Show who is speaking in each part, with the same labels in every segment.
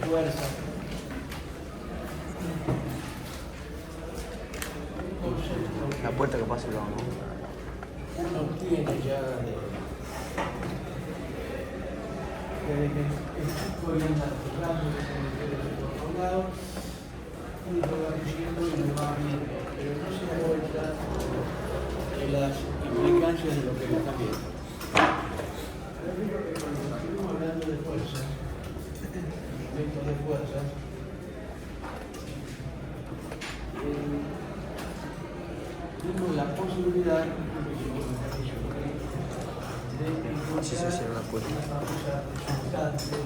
Speaker 1: fuerza.
Speaker 2: La puerta que pasa lo ¿no?
Speaker 1: Uno tiene ya desde que el chico ya anda jugando, que se mete por todos lados, uno lo va diciendo y lo va viendo, pero no se da cuenta de las implicancias de lo que está viendo. Yo digo que cuando estuvimos hablando de fuerza, efectos de fuerza, tuvimos la posibilidad de encontrar una famosa resultante.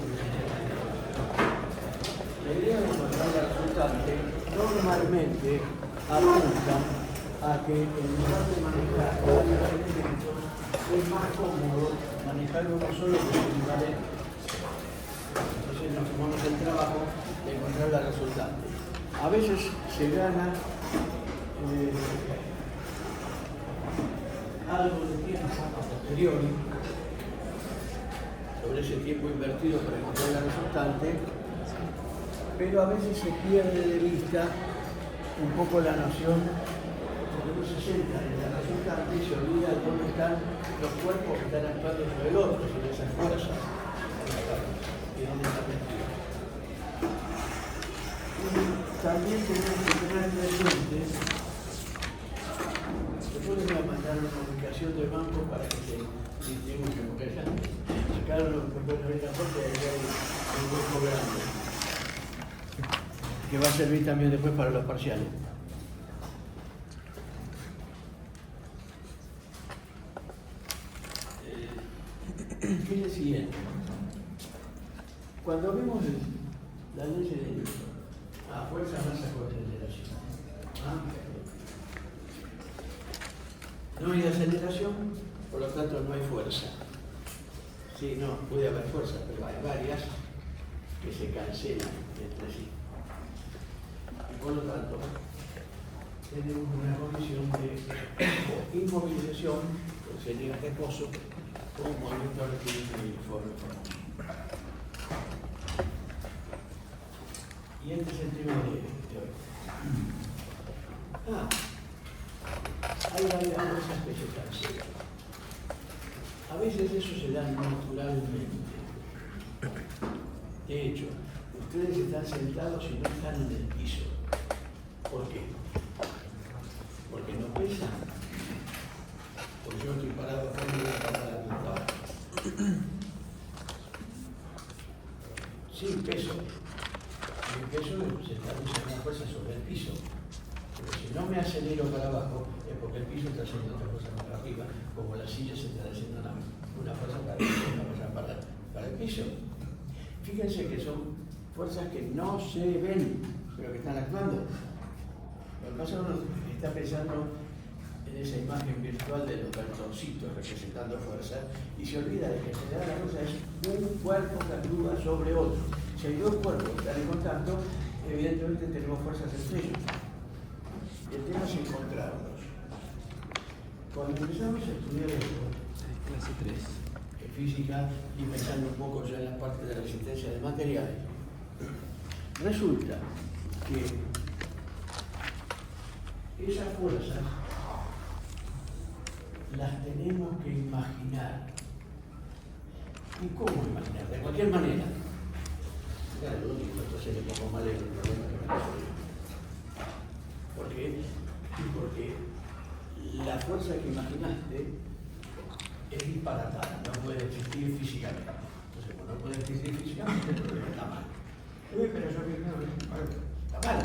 Speaker 1: La idea de encontrar la resultante normalmente apunta a que en lugar de manejar varios elementos es más cómodo manejar uno solo que es equivalente. Entonces nos tomamos el trabajo de encontrar la resultante. A veces se gana algo de tiempo a posteriori sobre ese tiempo invertido para encontrar la resultante, pero a veces se pierde de vista un poco la noción, porque uno se centra en la resultante y se olvida de dónde están los cuerpos que están actuando sobre el otro, sobre esas fuerzas y dónde están metidos. También tenemos que tener presente, después les voy a mandar una ubicación del banco para que se distribuyan, porque ya sacaron los que pueden abrir la puerta y ahí hay un grupo grande, que va a servir también después para los parciales. ¿Qué es el siguiente? Cuando vemos la ley de Newton, fuerza, masa, aceleración. No hay aceleración, por lo tanto no hay fuerza. Sí, no, puede haber fuerza, pero hay varias que se cancelan entre sí. Y por lo tanto, tenemos una condición de inmovilización, que sería reposo, o un movimiento rectilíneo uniforme. Y este es el tema de hoy. Hay varias cosas que se cancelan. A veces eso se da naturalmente. De hecho, ustedes están sentados y no están en el piso. ¿Por qué? Porque no pesan. Porque yo estoy parado afuera y voy a parar la ventana. Sin peso. El peso se establece una fuerza sobre el piso. Pero si no me acelero para abajo, es porque el piso está haciendo otra cosa para arriba, como la silla se está haciendo una fuerza para arriba, una fuerza para el piso. Fíjense que son fuerzas que no se ven, pero que están actuando. Lo que pasa es que uno está pensando en esa imagen virtual de los cartoncitos representando fuerza y se olvida de que en general la fuerza es un cuerpo que actúa sobre otro. Si hay dos cuerpos que están en contacto, evidentemente tenemos fuerzas entre ellos. El tema es encontrarlos. Cuando empezamos a estudiar esto,
Speaker 2: clase 3,
Speaker 1: en física y pensando un poco ya en la parte de la resistencia de materiales, resulta que esas fuerzas las tenemos que imaginar. ¿Y cómo imaginar? De cualquier manera. Claro, entonces le pongo mal el problema que me resuelve. ¿Por qué? Porque la fuerza que imaginaste es disparatada, no puede existir físicamente. Entonces, como no puede existir físicamente, el problema está mal. Pero yo está mal.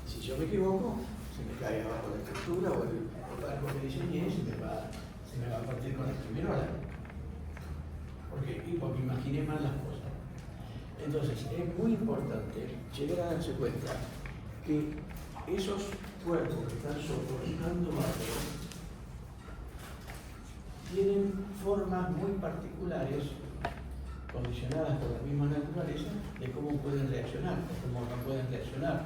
Speaker 1: Si yo me equivoco, se me cae abajo la estructura o el barco que diseñé se me va a partir con la primera ola. ¿Por qué? Y porque imaginé mal las cosas. Entonces, es muy importante llegar a darse cuenta que esos cuerpos que están soportando algo tienen formas muy particulares, condicionadas por la misma naturaleza, de cómo pueden reaccionar o cómo no pueden reaccionar.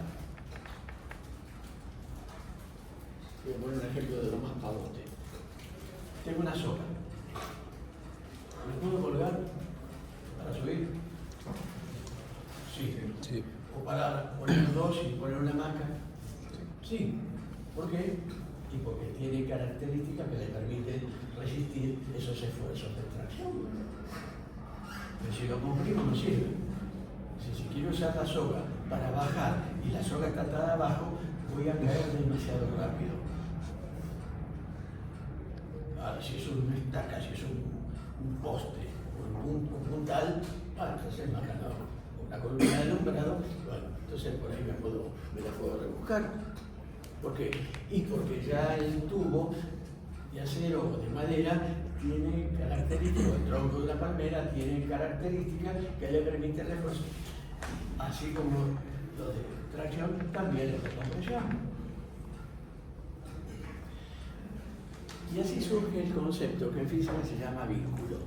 Speaker 1: Voy a poner un ejemplo de lo más pavote. Tengo una soga. ¿Me puedo colgar para subir? Sí. para poner dos y poner una maca. Sí. ¿Por qué? Y porque tiene características que le permiten resistir esos esfuerzos de tracción. Pero si lo comprimos no sirve. Si quiero usar la soga para bajar y la soga está atada abajo, voy a caer demasiado rápido. Ahora, si es una estaca, si es un poste, un puntal, entonces más ganado. Una columna de alumbrado, bueno, entonces por ahí me la puedo rebuscar. ¿Por qué? Y porque ya el tubo de acero o de madera tiene características, el tronco de la palmera tiene características que le permiten reforzar. Así como lo de tracción, también lo de compresión. Y así surge el concepto que en física se llama vínculo.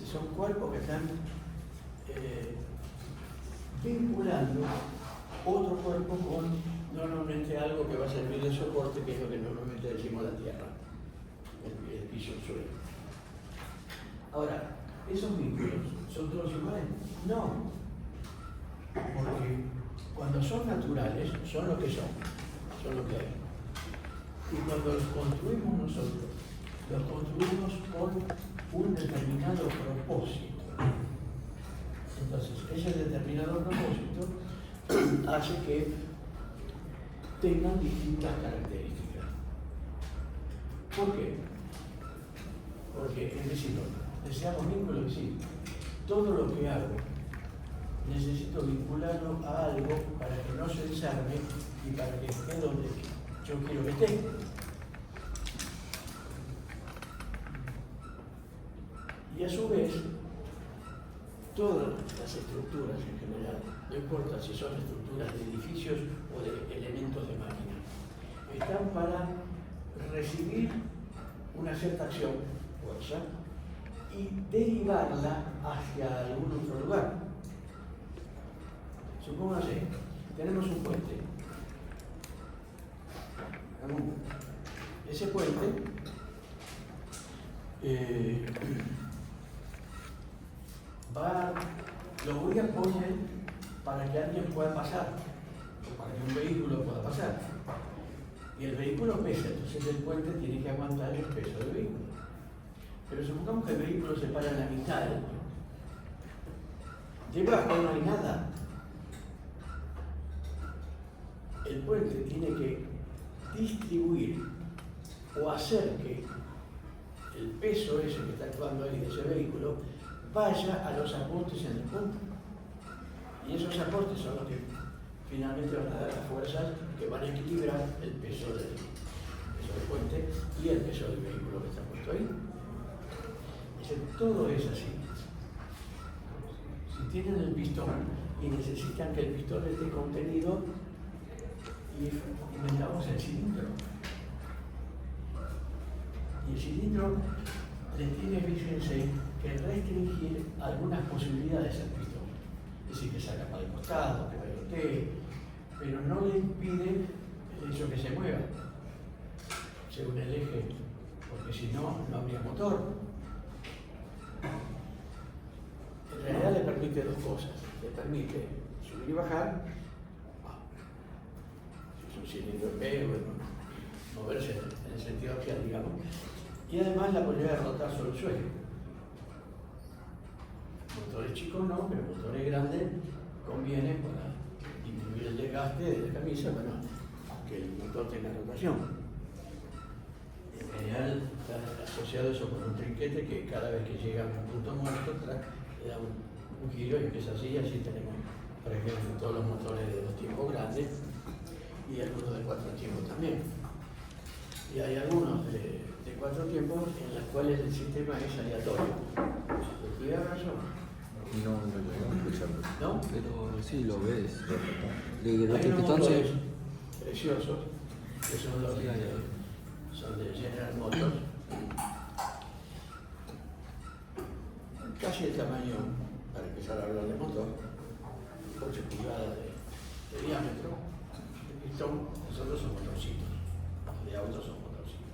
Speaker 1: Son cuerpos que están vinculando otro cuerpo con normalmente algo que va a servir de soporte, que es lo que normalmente decimos la tierra, el piso, el suelo. Ahora, ¿esos vínculos son todos iguales? No, porque cuando son naturales, son lo que son lo que hay. Y cuando los construimos nosotros, los construimos con un determinado propósito. Entonces, ese determinado propósito hace que tengan distintas características. ¿Por qué? Porque, es decir, deseamos vínculos, sí. Todo lo que hago, necesito vincularlo a algo para que no se desarme y para que esté donde yo quiero que esté. Y a su vez, todas las estructuras en general, no importa si son estructuras de edificios o de elementos de máquina, están para recibir una cierta acción, fuerza, y derivarla hacia algún otro lugar. Supóngase, tenemos un puente. Ese puente lo voy a poner para que alguien pueda pasar, o para que un vehículo pueda pasar. Y el vehículo pesa, entonces el puente tiene que aguantar el peso del vehículo. Pero supongamos que el vehículo se para en la mitad. Debajo no hay nada. El puente tiene que distribuir o hacer que el peso ese que está actuando ahí de ese vehículo vaya a los aportes en el punto. Y esos aportes son los que finalmente van a dar las fuerzas que van a equilibrar el peso del puente y el peso del vehículo que está puesto ahí. Todo es así. Si tienen el pistón y necesitan que el pistón esté contenido, y inventamos el cilindro. Y el cilindro le tiene, fíjense, que restringir algunas posibilidades al pistón. Es decir, que salga para el costado, que bailotea, pero no le impide eso que se mueva según el eje, porque si no, no habría motor. En realidad le permite dos cosas. Le permite subir y bajar, si es un cilindro en B, bueno, moverse en el sentido axial, digamos, y además la posibilidad de rotar sobre el suelo. Motores chicos no, pero motores grandes conviene para disminuir el desgaste de la camisa, bueno, que el motor tenga rotación. En general está asociado eso con un trinquete que cada vez que llega a un punto muerto le da un giro y empieza así, y así tenemos, por ejemplo, todos los motores de 2 tiempos grandes y algunos de 4 tiempos también. Y hay algunos de 4 tiempos en los cuales el sistema es aleatorio. ¿Estudiaron eso?
Speaker 2: No lo llego a escucharlo.
Speaker 1: ¿No?
Speaker 2: Pero sí lo ves.
Speaker 1: Hay unos motores preciosos que son los
Speaker 2: sí,
Speaker 1: son de General Motors, casi el tamaño, para empezar a hablar de motor, 8 pulgadas de diámetro, de pistón. Nosotros son motorcitos, de autos son motorcitos.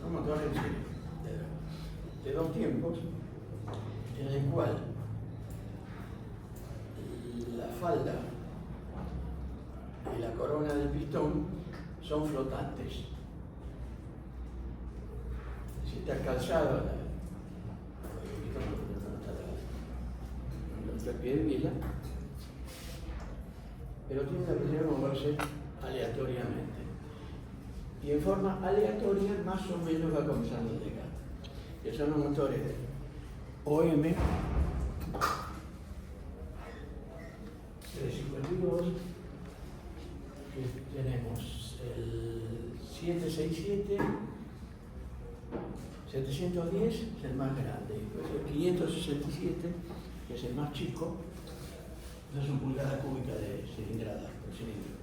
Speaker 1: Son motores de 2 tiempos, en el cual la falda corona del pistón son flotantes. Si está calzado, no está el pie de vila, pero tiene la posibilidad de moverse aleatoriamente. Y en forma aleatoria más o menos va comenzando a llegar. Que son los motores de OM 352, que tenemos el 767, 710 es el más grande, después el 567, que es el más chico, es una pulgada cúbica de cilindrada por cilindro,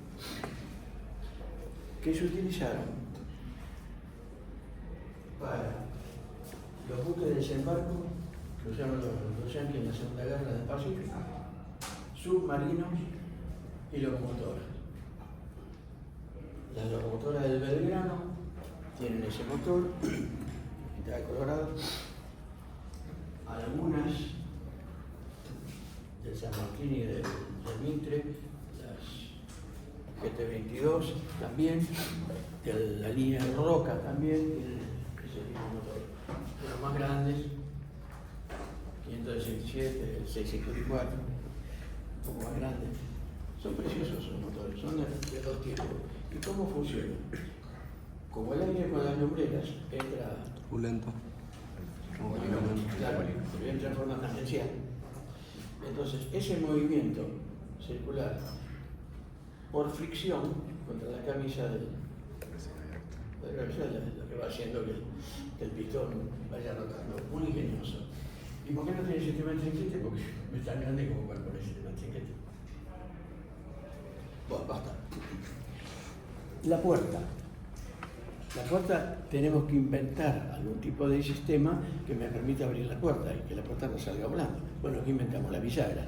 Speaker 1: que se utilizaron para los buques de desembarco que usaron los yanquis en la Segunda Guerra del Pacífico, submarinos y locomotoras. Las locomotoras del Belgrano tienen ese motor, está de colorado. Algunas del San Martín y del Mitre, las GT22 también, de la línea Roca también, ese mismo motor. Los más grandes, 567, el 654, un poco más grandes. Son preciosos esos motores, son de dos tipos. ¿Y cómo funcionan? Como el aire con las lumbreras entra
Speaker 2: Pulento.
Speaker 1: claro, entra en forma tangencial. Entonces, ese movimiento circular por fricción contra la camisa del lo que va haciendo que el pistón vaya rotando. Muy ingenioso. ¿Y por qué no tiene sistema de trinquete? Porque es tan grande como para poner sistema de trinquete. Bueno, basta. La puerta. La puerta tenemos que inventar algún tipo de sistema que me permita abrir la puerta y que la puerta no salga volando. Bueno, aquí inventamos las bisagras.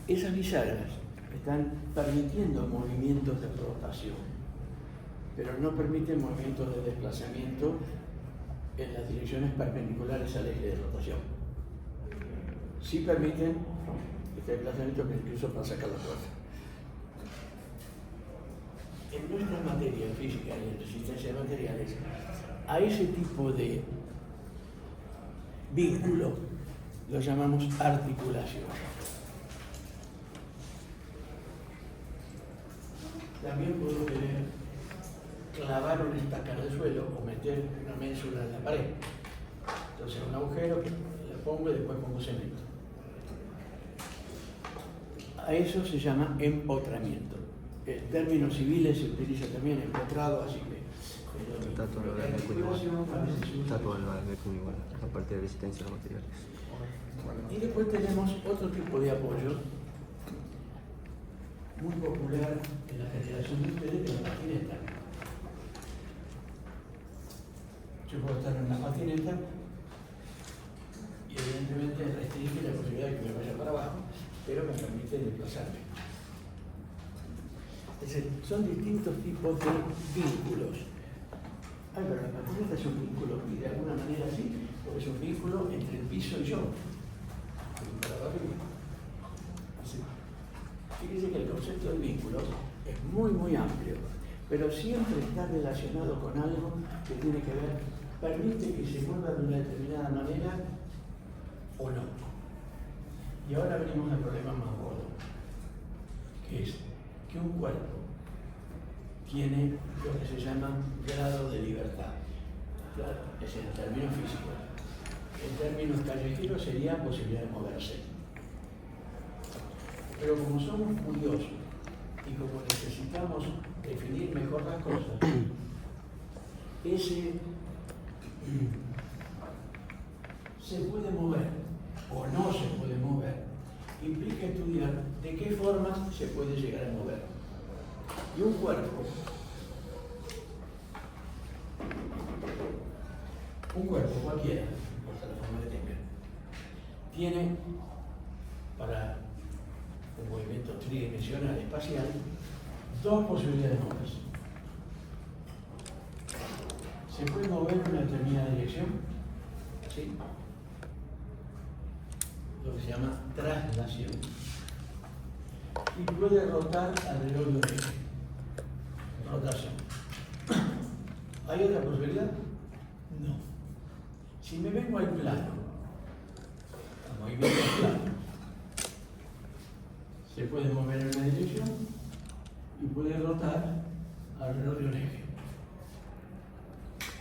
Speaker 1: Esas bisagras están permitiendo movimientos de rotación, pero no permiten movimientos de desplazamiento en las direcciones perpendiculares al eje de rotación. Sí permiten este desplazamiento que incluso para sacar la puerta. En nuestra materia física y en resistencia de materiales, a ese tipo de vínculo lo llamamos articulación. También puedo querer clavar una estaca en el suelo o meter una ménsula en la pared. Entonces un agujero que le pongo y después pongo cemento. A eso se llama empotramiento. El término civil se utiliza también empotrado, así que
Speaker 2: Está todo el mercurio igual, aparte de resistencia a los materiales.
Speaker 1: Y después tenemos otro tipo de apoyo muy popular en la generación de ustedes, que es la patineta. Yo puedo estar en una patineta y evidentemente restringe la posibilidad de que me vaya para abajo, pero me permite desplazarme. Es decir, son distintos tipos de vínculos. Ay, pero la patineta es un vínculo, y de alguna manera sí, porque es un vínculo entre el piso y yo. Para arriba. Fíjense que el concepto del vínculo es muy, muy amplio, pero siempre está relacionado con algo que tiene que ver, permite que se mueva de una determinada manera o no. Y ahora venimos al problema más gordo, que es que un cuerpo tiene lo que se llama grado de libertad. Claro, es el término físico. En términos callejeros sería posibilidad de moverse. Pero como somos curiosos y como necesitamos definir mejor las cosas, ese se puede mover o no se puede mover, implica estudiar de qué formas se puede llegar a mover. Y un cuerpo cualquiera, no importa la forma que tenga, tiene para un movimiento tridimensional espacial dos posibilidades de moverse. Se puede mover en una determinada dirección, ¿sí? Lo que se llama traslación. y puede rotar alrededor de un eje. Rotación. ¿Hay otra posibilidad? No. Si me vengo al plano, al movimiento plano, se puede mover en una dirección y puede rotar alrededor de un eje.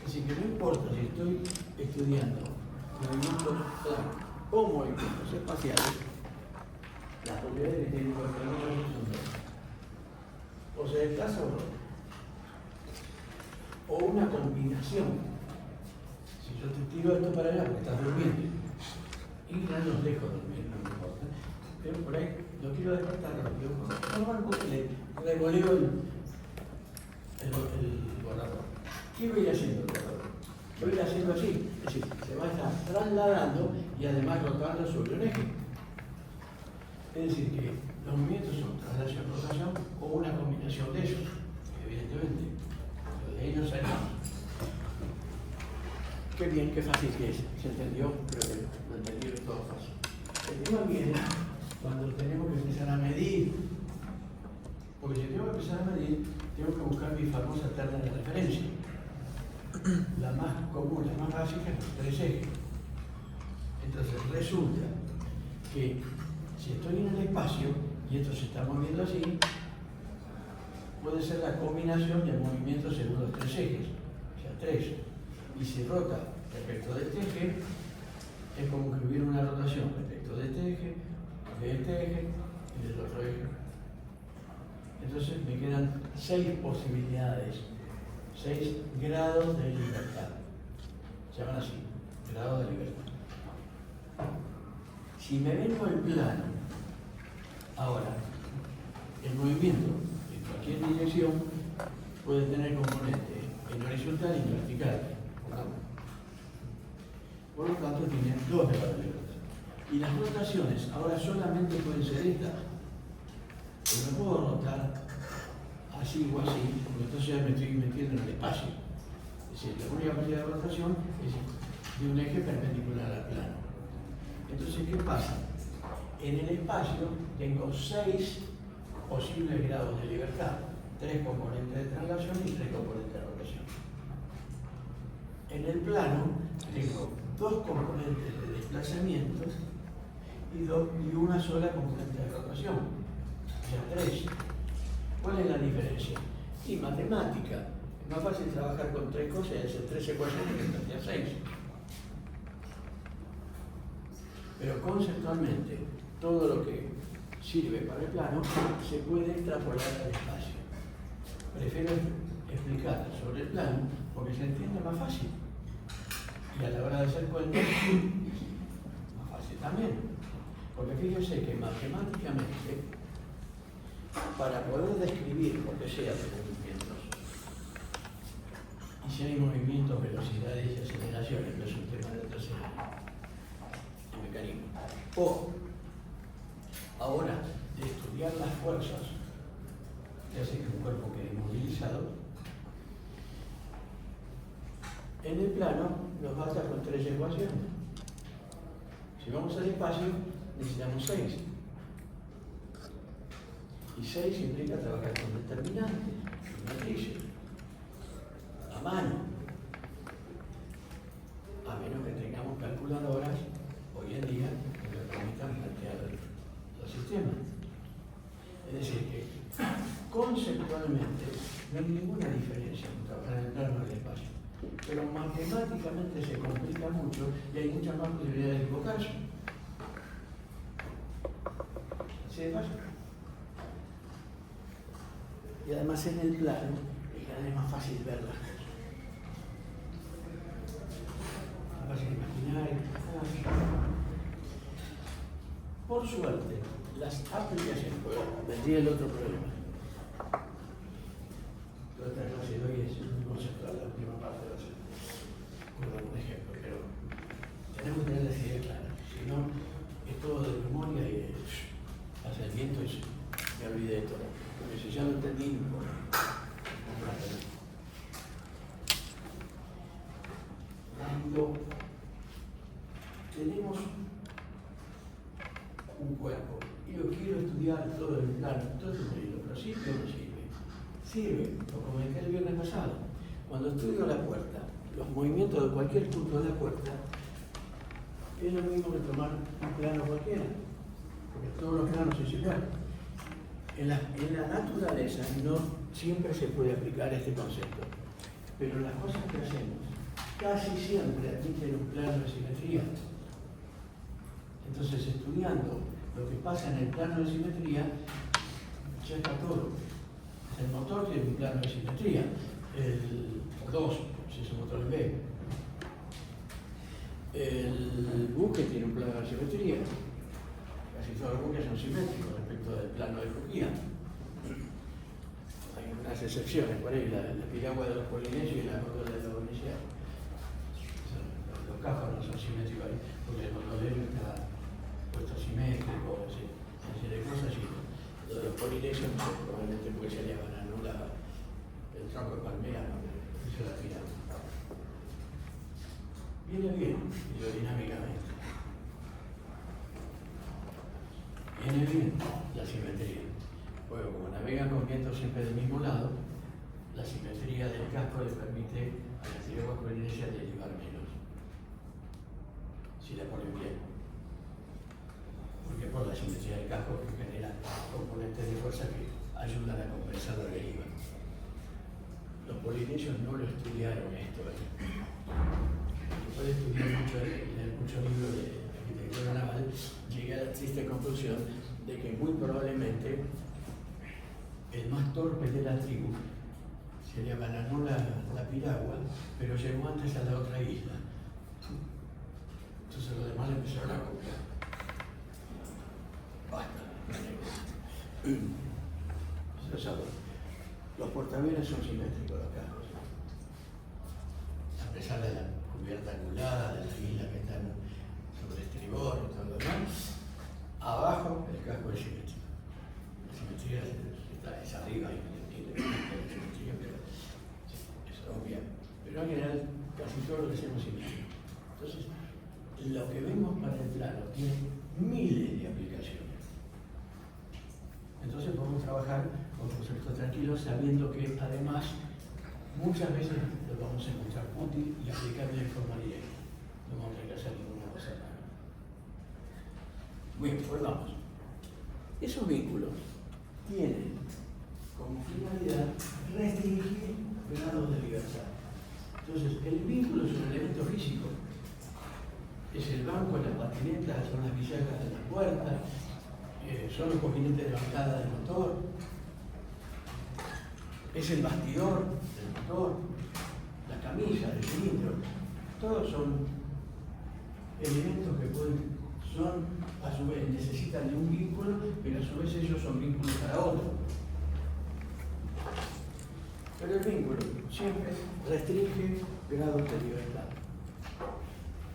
Speaker 1: Así que no importa si estoy estudiando movimientos planos o movimientos espaciales, las propiedades que tienen que ver con son dos. O se desplaza o rota. O una combinación. Si yo te tiro esto para allá porque estás durmiendo, y no los dejo dormir, no me importa, pero por ahí lo quiero despertar rápido, le revoleo el borrador. ¿Qué voy a ir haciendo el borrador? Voy a ir haciendo así, es decir, se va a estar trasladando y además rotando sobre un eje. Es decir, que los movimientos son traslación, rotación o una combinación de esos, evidentemente. Pero de ahí no salimos. Qué bien, qué fácil que es. ¿Se entendió? Creo que lo entendieron todo fácil. El tema viene cuando tenemos que empezar a medir. Porque si tengo que empezar a medir, tengo que buscar mi famosa tabla de referencia. La más común, la más básica, es los tres ejes. Entonces resulta que si estoy en el espacio y esto se está moviendo así, puede ser la combinación de movimientos según los tres ejes, o sea, tres. Y si rota respecto de este eje, es como que hubiera una rotación respecto de este eje y del otro eje. Entonces me quedan 6 posibilidades, 6 grados de libertad. Se llaman así, grados de libertad. Si me vengo al plano, ahora, el movimiento en cualquier dirección puede tener componentes en horizontal y en vertical. Por lo tanto, tiene 2 grados de libertad. Y las rotaciones ahora solamente pueden ser estas. Pero no puedo rotar así o así, porque entonces ya me estoy metiendo en el espacio. Es decir, la única posibilidad de rotación es de un eje perpendicular al plano. Entonces, ¿qué pasa? En el espacio tengo 6 posibles grados de libertad, 3 componentes de traslación y 3 componentes de rotación. En el plano tengo 2 componentes de desplazamiento y una sola componente de rotación, o sea, 3. ¿Cuál es la diferencia? Y matemática. Es más fácil trabajar con 3 cosas y hacer 3 ecuaciones que plantear 6. Pero conceptualmente, todo lo que sirve para el plano se puede extrapolar al espacio. Prefiero explicar sobre el plano porque se entiende más fácil. Y a la hora de hacer cuentas, más fácil también. Porque fíjense que matemáticamente, para poder describir lo que sea de movimientos, y si hay movimientos, velocidades y aceleraciones, no es un tema de tercera mecanismo. O, ahora, de estudiar las fuerzas que hacen que un cuerpo quede inmovilizado, en el plano nos basta con 3 ecuaciones. Si vamos al espacio, necesitamos 6. Y 6 implica trabajar con determinantes, con matrices, a mano. A menos que tengamos calculadoras hoy en día que nos permitan plantear los sistemas. Es decir, que conceptualmente no hay ninguna diferencia entre trabajar en el plano del espacio. Pero matemáticamente se complica mucho y hay muchas más posibilidades de equivocarse. ¿Así de fácil? Y además en el plano es cada vez más fácil verlas. Más fácil imaginar. Por suerte, las aplicaciones, vendría el otro problema. Toda esta clase de hoy es un conceptual, la última parte va a ser un ejemplo, pero tenemos que tener las ideas claras. Si no, es todo de memoria y hace el viento y me olvidé de todo. Porque si ya lo entendí, no puedo. Cuando tenemos un cuerpo y Yo quiero estudiar todo el plano, todo es muy lindo, pero ¿sirve o no sirve? Sirve, lo comenté el viernes pasado. Cuando estudio la puerta, los movimientos de cualquier punto de la puerta, es lo mismo que tomar un plano cualquiera, porque todos los planos es igual. En la naturaleza no siempre se puede aplicar este concepto, pero las cosas que hacemos casi siempre admiten un plano de simetría. Entonces, estudiando lo que pasa en el plano de simetría, ya está todo. El motor tiene un plano de simetría, o dos, si es un motor en B. El buque tiene un plano de simetría. Casi todos los buques son simétricos respecto del plano de crujía. Hay unas excepciones, por ahí la piragua de los polinesios y la góndola de los venecianos. Los cajos no son simétricos ahí, porque el gondolero está puesto simétrico, una serie de cosas, y lo de los polinesios no sé, probablemente porque se le van a anular el tronco de palmera, no hizo la pirámide. Viene bien, hidrodinámicamente. Viene bien la simetría. Bueno, como navegan con vientos siempre del mismo lado, la simetría del casco le permite a las tiraguas polinesias derivar menos, si la ponen bien. Porque por la simetría del casco que genera componentes de fuerza que ayudan a compensar la deriva. Los polinesios no lo estudiaron esto. Después de estudiar mucho libro de arquitectura naval, llegué a la triste conclusión de que muy probablemente el más torpe de la tribu se le abananó la piragua, pero llegó antes a la otra isla. Entonces los demás le empezaron a copiar. Basta. Los portaaviones son simétricos los cascos. A pesar de la cubierta angulada, de la isla que están sobre el estribor y todo lo demás, abajo el casco es simétrico. La simetría es arriba y la simetría, pero es obvia. Pero en general casi todo lo hacemos simétrico. Entonces, lo que vemos para el plano tiene miles de aplicaciones. Entonces podemos trabajar con conceptos tranquilos sabiendo que además muchas veces lo vamos a encontrar útil y aplicable de forma directa. No vamos a tener que hacer ninguna cosa rara. Bien, pues vamos. Esos vínculos tienen como finalidad restringir grados de libertad. Entonces, el vínculo es un elemento físico. Es el banco, las patinetas, son las bisagras de las puertas, son los cojinetes de bancada del motor, es el bastidor del motor, la camisa, el cilindro. Todos son elementos que a su vez necesitan de un vínculo, pero a su vez ellos son vínculos para otro. Pero el vínculo siempre restringe grados de libertad.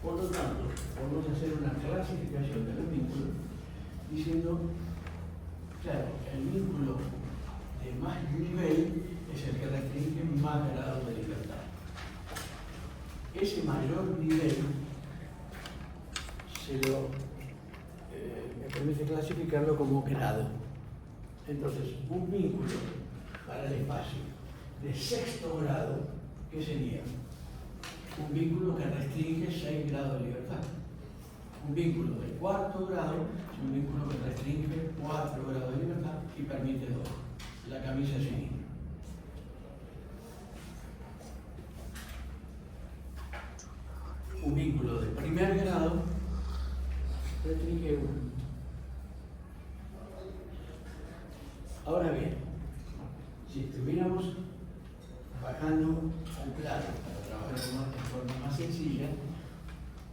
Speaker 1: Por lo tanto, podemos hacer una clasificación de los vínculos diciendo, claro, el vínculo de más nivel es el que restringe más grados de libertad. Ese mayor nivel me permite clasificarlo como grado. Entonces, un vínculo para el espacio de sexto grado, ¿qué sería? Un vínculo que restringe 6 grados de libertad. Un vínculo de cuarto grado es un vínculo que restringe 4 grados de libertad y permite 2. La camisa sin. Un vínculo de primer grado restringe 1. Ahora bien, si estuviéramos bajando al plano para trabajar de forma más sencilla,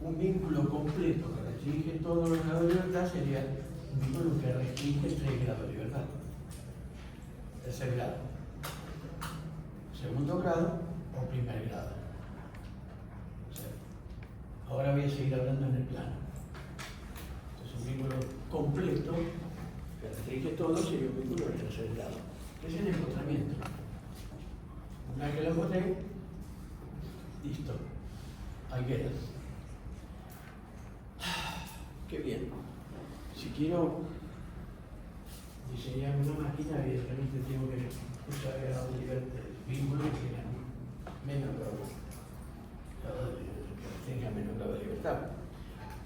Speaker 1: un vínculo completo que restringe todos los grados de libertad sería un vínculo que restringe 3 grados de libertad. Tercer grado, segundo grado o primer grado. O sea, ahora voy a seguir hablando en el plano. Entonces, un vínculo completo que restringe todo sería un vínculo de tercer grado. Es el encontramiento. Una vez que lo encontré, listo. I get it. Qué bien. Si quiero enseñar una máquina, evidentemente tengo que usar grado de libertad, vínculos que tengan menos grado, que tengan menos grado de libertad.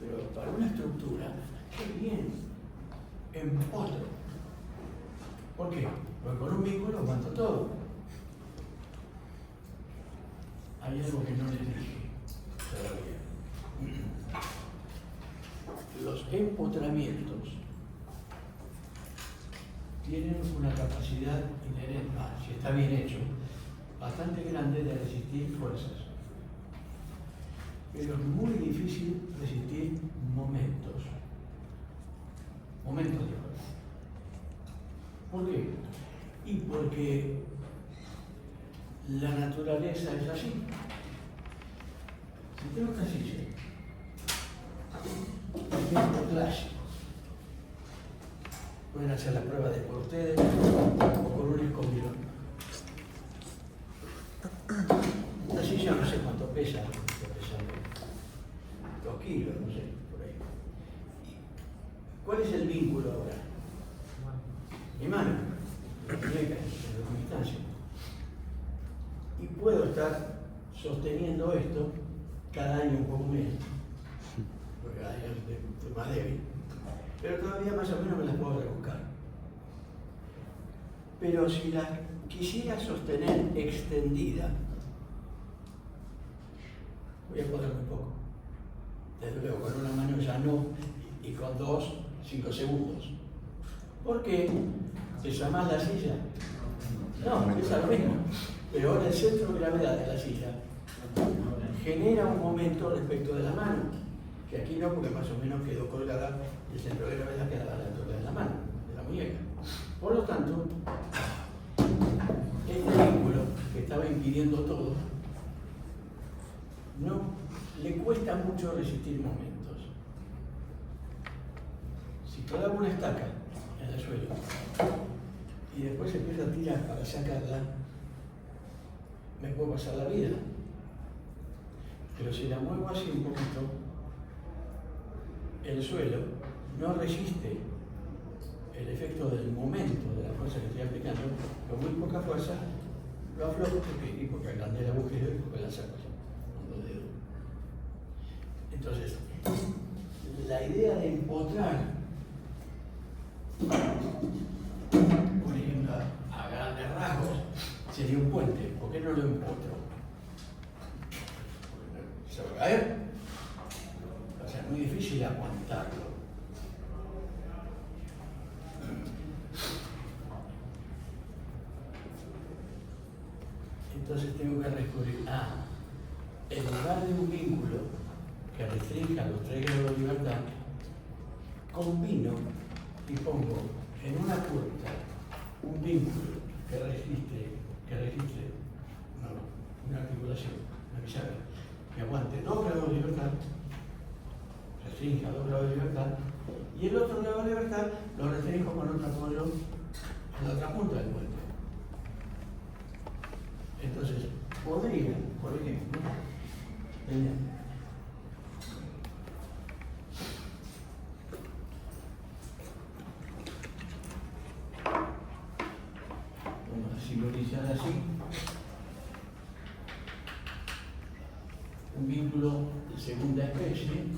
Speaker 1: Pero para una estructura, qué bien, empotro. ¿Por qué? Porque con un vínculo aguanto todo. Hay algo que no les dije todavía. Los empotramientos tienen una capacidad inherente, si está bien hecho, bastante grande de resistir fuerzas. Pero es muy difícil resistir momentos de fuerza. ¿Por qué? Y porque la naturaleza es así. Si tengo esta silla, ejemplo clásico, pueden hacer la prueba de por ustedes o con un escobillón. Esta silla no sé cuánto pesa, está pesando 2 kilos, no sé, por ahí. ¿Cuál es el vínculo ahora? Mi mano, la muñeca, en la distancia. Y puedo estar sosteniendo esto cada año un poco menos, porque cada año estoy más débil, pero todavía más o menos me las puedo rebuscar. Pero si la quisiera sostener extendida, voy a poder muy poco. Desde luego, con una mano ya no, y con 2, 5 segundos. ¿Por qué? ¿Pesa más la silla? No, pesa lo mismo. Pero ahora el centro de gravedad de la silla genera un momento respecto de la mano, que aquí no, porque más o menos quedó colgada y el centro de gravedad quedaba a la altura de la mano, de la muñeca. Por lo tanto, este vínculo que estaba impidiendo todo, no le cuesta mucho resistir momentos. Si clavo una estaca en el suelo y después empiezo a tirar para sacarla, me puedo pasar la vida. Pero si la muevo así un poquito, el suelo no resiste el efecto del momento de la fuerza que estoy aplicando, con muy poca fuerza lo aflojo porque agrandé el agujero y porque la saco con 2 dedos. Entonces, la idea de empotrar, por ejemplo, a grandes rasgos, sería un puente. ¿Por qué no lo empotro? Se va a caer. Va a ser muy difícil aguantarlo. Entonces tengo que recurrir a, en lugar de un vínculo que restrinja los 3 grados de libertad, combino y pongo en una puerta un vínculo que registre una articulación, una bisagra, que aguante 2 grados de libertad, restrinja 2 grados de libertad, y el otro grado de libertad lo restringo con otro apoyo en la otra punta del puente. Entonces, podría, por ejemplo, tener vamos a simbolizar así un vínculo de segunda especie,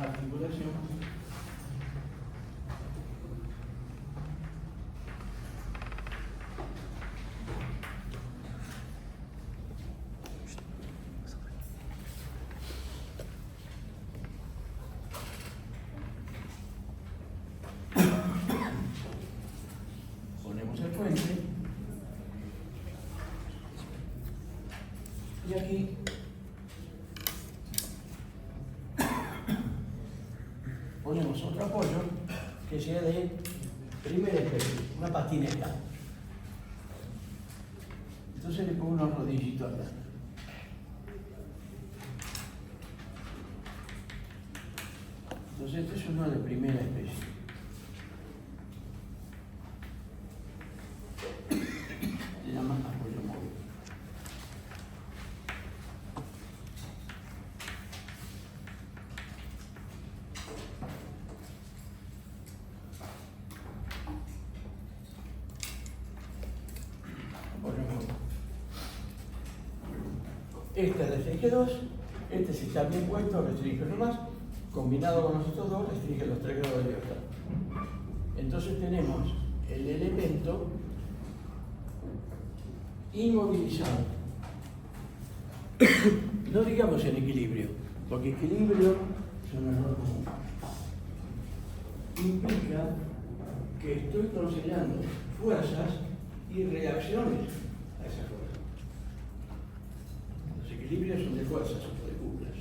Speaker 1: articulación, ponemos el puente y aquí ponemos otro apoyo que sea de primera especie, una patineta. Entonces le pongo unos rodillitos acá. Entonces este es uno de primera especie. Se llama apoyo móvil. Este restringe 2, este si está bien puesto restringe 1 más, combinado con los otros dos restringe los 3 grados de libertad. Entonces tenemos el elemento inmovilizado. No digamos en equilibrio, porque equilibrio es un error común. Implica que estoy considerando fuerzas y reacciones a esas fuerzas. Los equilibrios son de fuerzas o de cúpulas.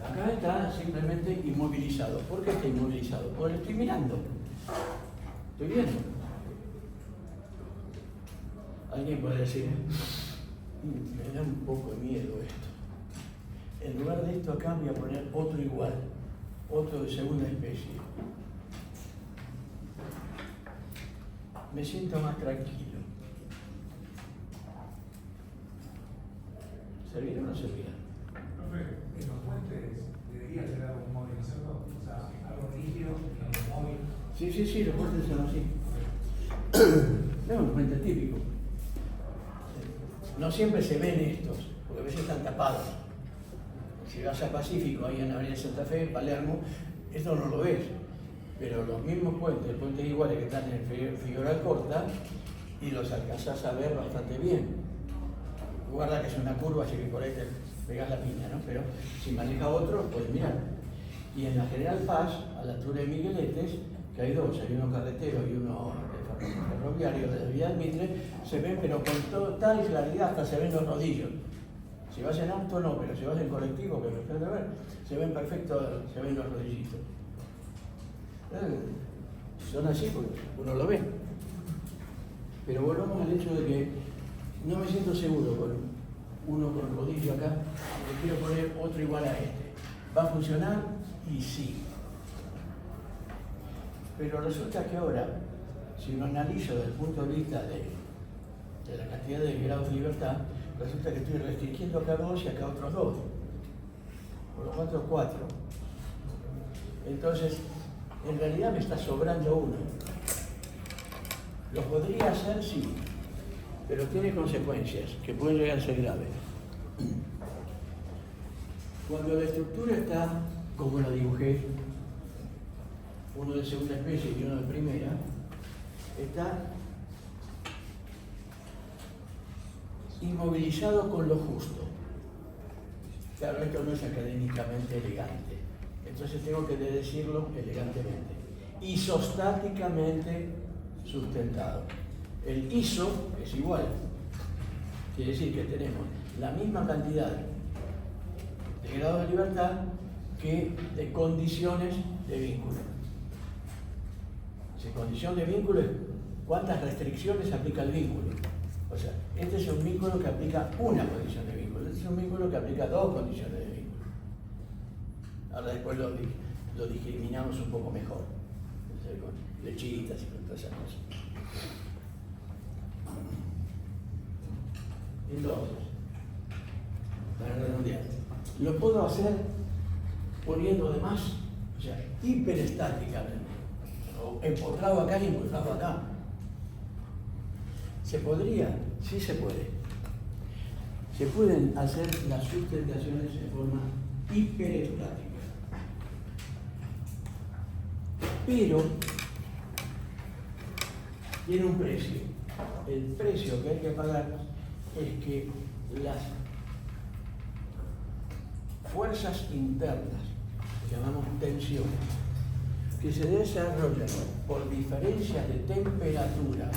Speaker 1: Acá está simplemente inmovilizado. ¿Por qué está inmovilizado? Porque lo estoy mirando. Estoy viendo. Alguien puede decir, me da un poco de miedo esto. En lugar de esto acá voy a poner otro igual, otro de segunda especie. Me siento más tranquilo. ¿Servirá o no servirá?
Speaker 3: Profe, en los puentes debería ser algo movilizado, o sea, algo rígido y algo móvil.
Speaker 1: Sí, los puentes son así. No es un puente típico. No siempre se ven estos, porque a veces están tapados. Si vas a Pacífico, ahí en la Avenida Santa Fe, en Palermo, esto no lo ves. Pero los mismos puentes iguales que están en Figueroa Alcorta, y los alcanzás a ver bastante bien. Guarda que es una curva, así que por ahí te pegas la piña, ¿no? Pero si maneja otro, puedes mirar. Y en la General Paz, a la altura de Migueletes, que hay dos, hay uno carretero y uno ferroviario de la Vía del Mitre, se ven, pero con total claridad, hasta se ven los rodillos. Si vas en auto no, pero si vas en colectivo, que me puede ver, se ven perfecto, se ven los rodillitos. Son así porque uno lo ve. Pero volvamos al hecho de que no me siento seguro con uno con rodillo acá, le quiero poner otro igual a este. ¿Va a funcionar? Y sí. Pero resulta que ahora, si lo analizo desde el punto de vista de la cantidad de grados de libertad, resulta que estoy restringiendo acá 2 y acá otros 2. Por lo tanto, 4. Entonces, en realidad me está sobrando uno. Lo podría hacer, sí, pero tiene consecuencias que pueden llegar a ser graves. Cuando la estructura está, como la dibujé, uno de segunda especie y uno de primera, está inmovilizado con lo justo. Claro, esto no es académicamente elegante, entonces tengo que decirlo elegantemente. Isostáticamente sustentado. El iso es igual, quiere decir que tenemos la misma cantidad de grado de libertad que de condiciones de vínculo. Si condición de vínculo es cuántas restricciones aplica el vínculo. O sea, este es un vínculo que aplica una condición de vínculo, este es un vínculo que aplica 2 condiciones de vínculo. Ahora después lo discriminamos un poco mejor, con flechitas y con todas esas cosas. Entonces, para redondear, lo puedo hacer poniendo de más, o sea, hiperestáticamente, o empotrado acá y empotrado acá. ¿Se podría? Sí se puede. Se pueden hacer las sustentaciones en forma hiperestática. Pero tiene un precio. El precio que hay que pagar es que las fuerzas internas, que llamamos tensiones, que se desarrollan por diferencias de temperatura,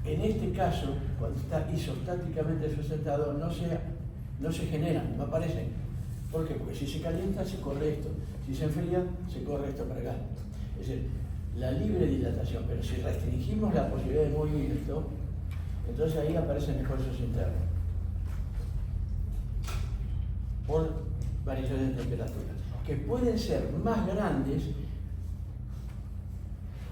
Speaker 1: en este caso, cuando está isostáticamente sustentado, no se generan, no aparecen. ¿Por qué? Porque si se calienta, se corre esto. Si se enfría, se corre esto para acá. Es decir, la libre dilatación. Pero si restringimos la posibilidad de movimiento, entonces ahí aparecen esfuerzos internos. Por variaciones de temperatura. Que pueden ser más grandes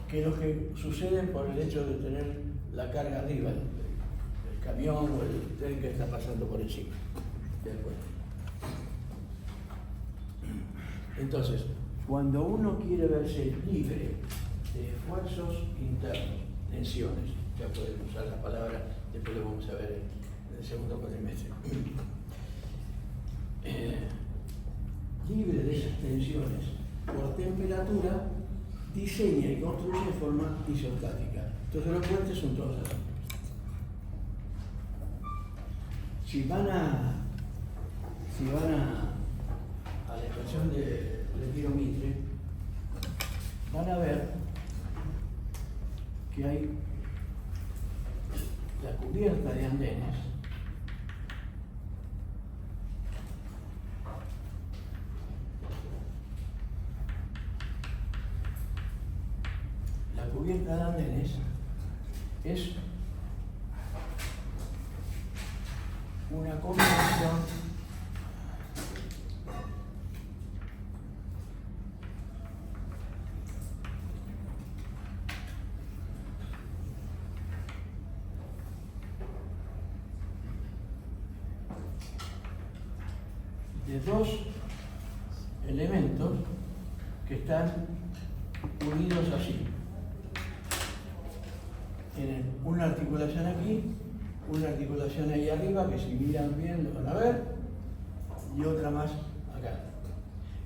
Speaker 1: que los que suceden por el hecho de tener la carga arriba, el camión o el tren que está pasando por encima. ¿De acuerdo? Entonces, cuando uno quiere verse libre de esfuerzos internos, tensiones, ya pueden usar la palabra, después lo vamos a ver en el segundo cuatrimestre. Libre de esas tensiones por temperatura, diseña y construye de forma isostática. Entonces los puentes son todos así. Si van a la estación de Retiro Mitre, van a ver que hay la cubierta de andenes es una combinación de dos elementos que están unidos así. Tienen una articulación aquí, una articulación ahí arriba, que si miran bien lo van a ver, y otra más acá.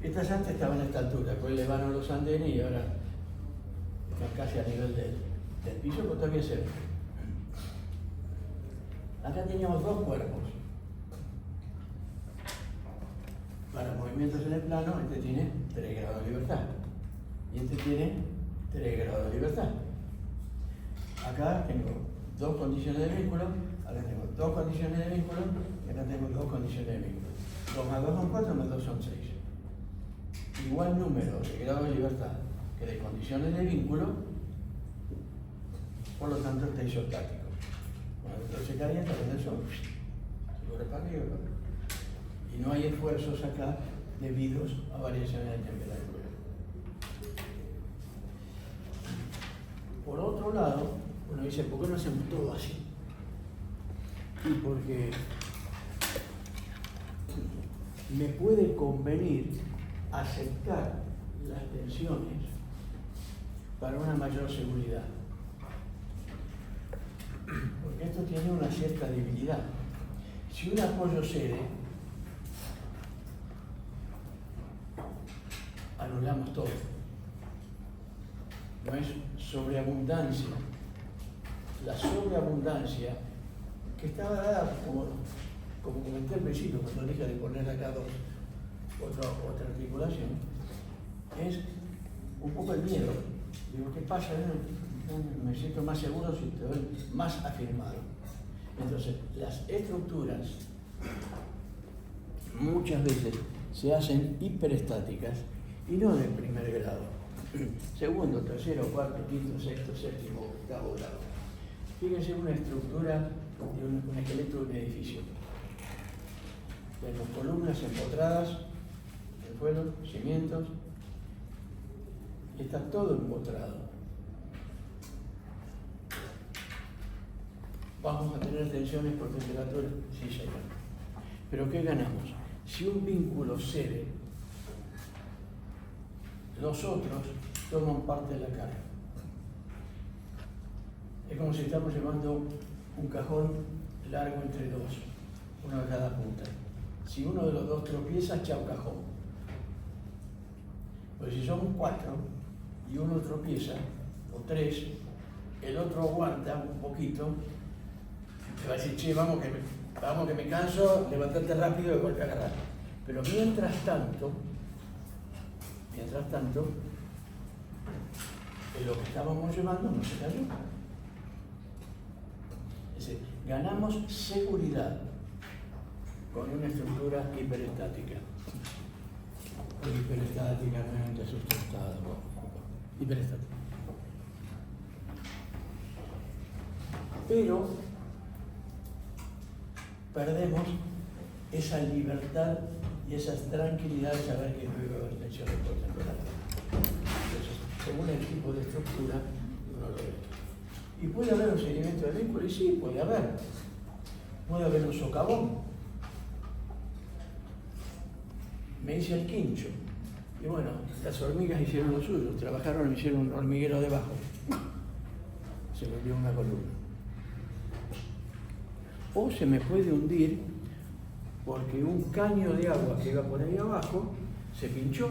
Speaker 1: Estas antes estaban a esta altura, después elevaron los andenes y ahora están casi a nivel del piso, pero todavía se ve. Acá teníamos dos cuerpos. Para movimientos en el plano, este tiene 3 grados de libertad. Y este tiene 3 grados de libertad. Acá tengo 2 condiciones de vínculo, acá tengo 2 condiciones de vínculo, y acá tengo 2 condiciones de vínculo. 2 más 2 son 4, más 2 son 6. Igual número de grados de libertad que de condiciones de vínculo, por lo tanto está isostático. Cuando esto se calienta, el sol se lo reparte y lo reparte. Y no hay esfuerzos acá debidos a variaciones de temperatura. Por otro lado, uno dice, ¿por qué no hacemos todo así? Y porque me puede convenir aceptar las tensiones para una mayor seguridad. Porque esto tiene una cierta debilidad. Si un apoyo cede, anulamos todo. No es sobreabundancia. La sobreabundancia que estaba dada, como comenté al principio, cuando dije de poner acá otra articulación, es un poco el miedo. Digo, ¿qué pasa? Me siento más seguro si te doy más afirmado. Entonces, las estructuras muchas veces se hacen hiperestáticas y no de primer grado. Segundo, tercero, cuarto, quinto, sexto, séptimo, octavo grado. Fíjense una estructura de un esqueleto de un edificio. Tenemos columnas empotradas en el suelo, cimientos, y está todo empotrado. ¿Vamos a tener tensiones por temperatura? Sí, señor. ¿Pero qué ganamos? Si un vínculo cede, los otros toman parte de la carga. Es como si estamos llevando un cajón largo entre dos, uno de cada punta. Si uno de los dos tropieza, chao cajón. Pues si somos 4 y uno tropieza, o 3, el otro aguanta un poquito, te va a decir, che, vamos que me canso, levantate rápido y vuelve a agarrar. Pero mientras tanto, en lo que estábamos llevando no se cayó. Es decir, ganamos seguridad con una estructura hiperestática. Hiperestática, realmente sustentada. Hiperestática. Pero perdemos esa libertad y esa tranquilidad de saber que no iba a haber tensiones por temperatura. Entonces, según el tipo de estructura, uno lo ve. ¿Y puede haber un seguimiento de vínculo? Y sí, puede haber. Puede haber un socavón. Me hice el quincho. Y bueno, las hormigas hicieron lo suyo, trabajaron y hicieron un hormiguero debajo. Se volvió una columna. o se me puede hundir porque un caño de agua que iba por ahí abajo se pinchó.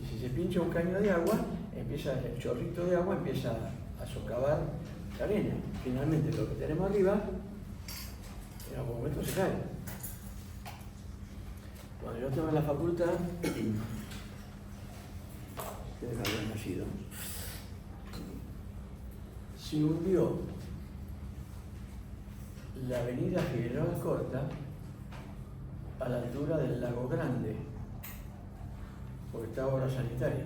Speaker 1: Y si se pincha un caño de agua, el chorrito de agua empieza a socavar la arena. Finalmente lo que tenemos arriba, en algún momento se cae. Cuando yo estaba en la facultad, ustedes no habían nacido, se hundió la avenida General Corta a la altura del Lago Grande, porque estaba obra sanitaria.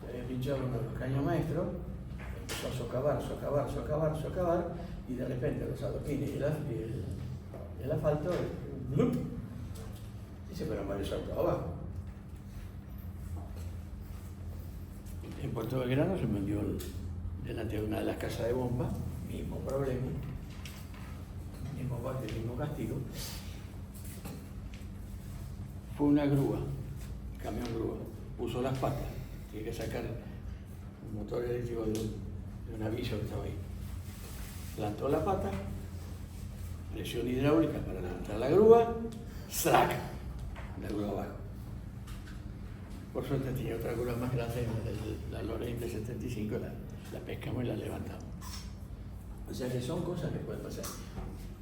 Speaker 1: Se había pinchado uno de los caños maestros, empezó a socavar, y de repente los adoquines y el asfalto, ¡blup!, y se fueron varios autos abajo. En Puerto Belgrano se me hundió delante de una de las casas de bomba, mismo problema, mismo parte, mismo castigo. Fue una grúa, camión grúa, puso las patas, tiene que sacar un motor eléctrico de un aviso que estaba ahí. Plantó la pata, presión hidráulica para levantar la grúa, ¡slac!, la grúa abajo. Por suerte tenía otra grúa más grande, la Lorraine de 75, la pescamos y la levantamos. O sea que son cosas que pueden pasar.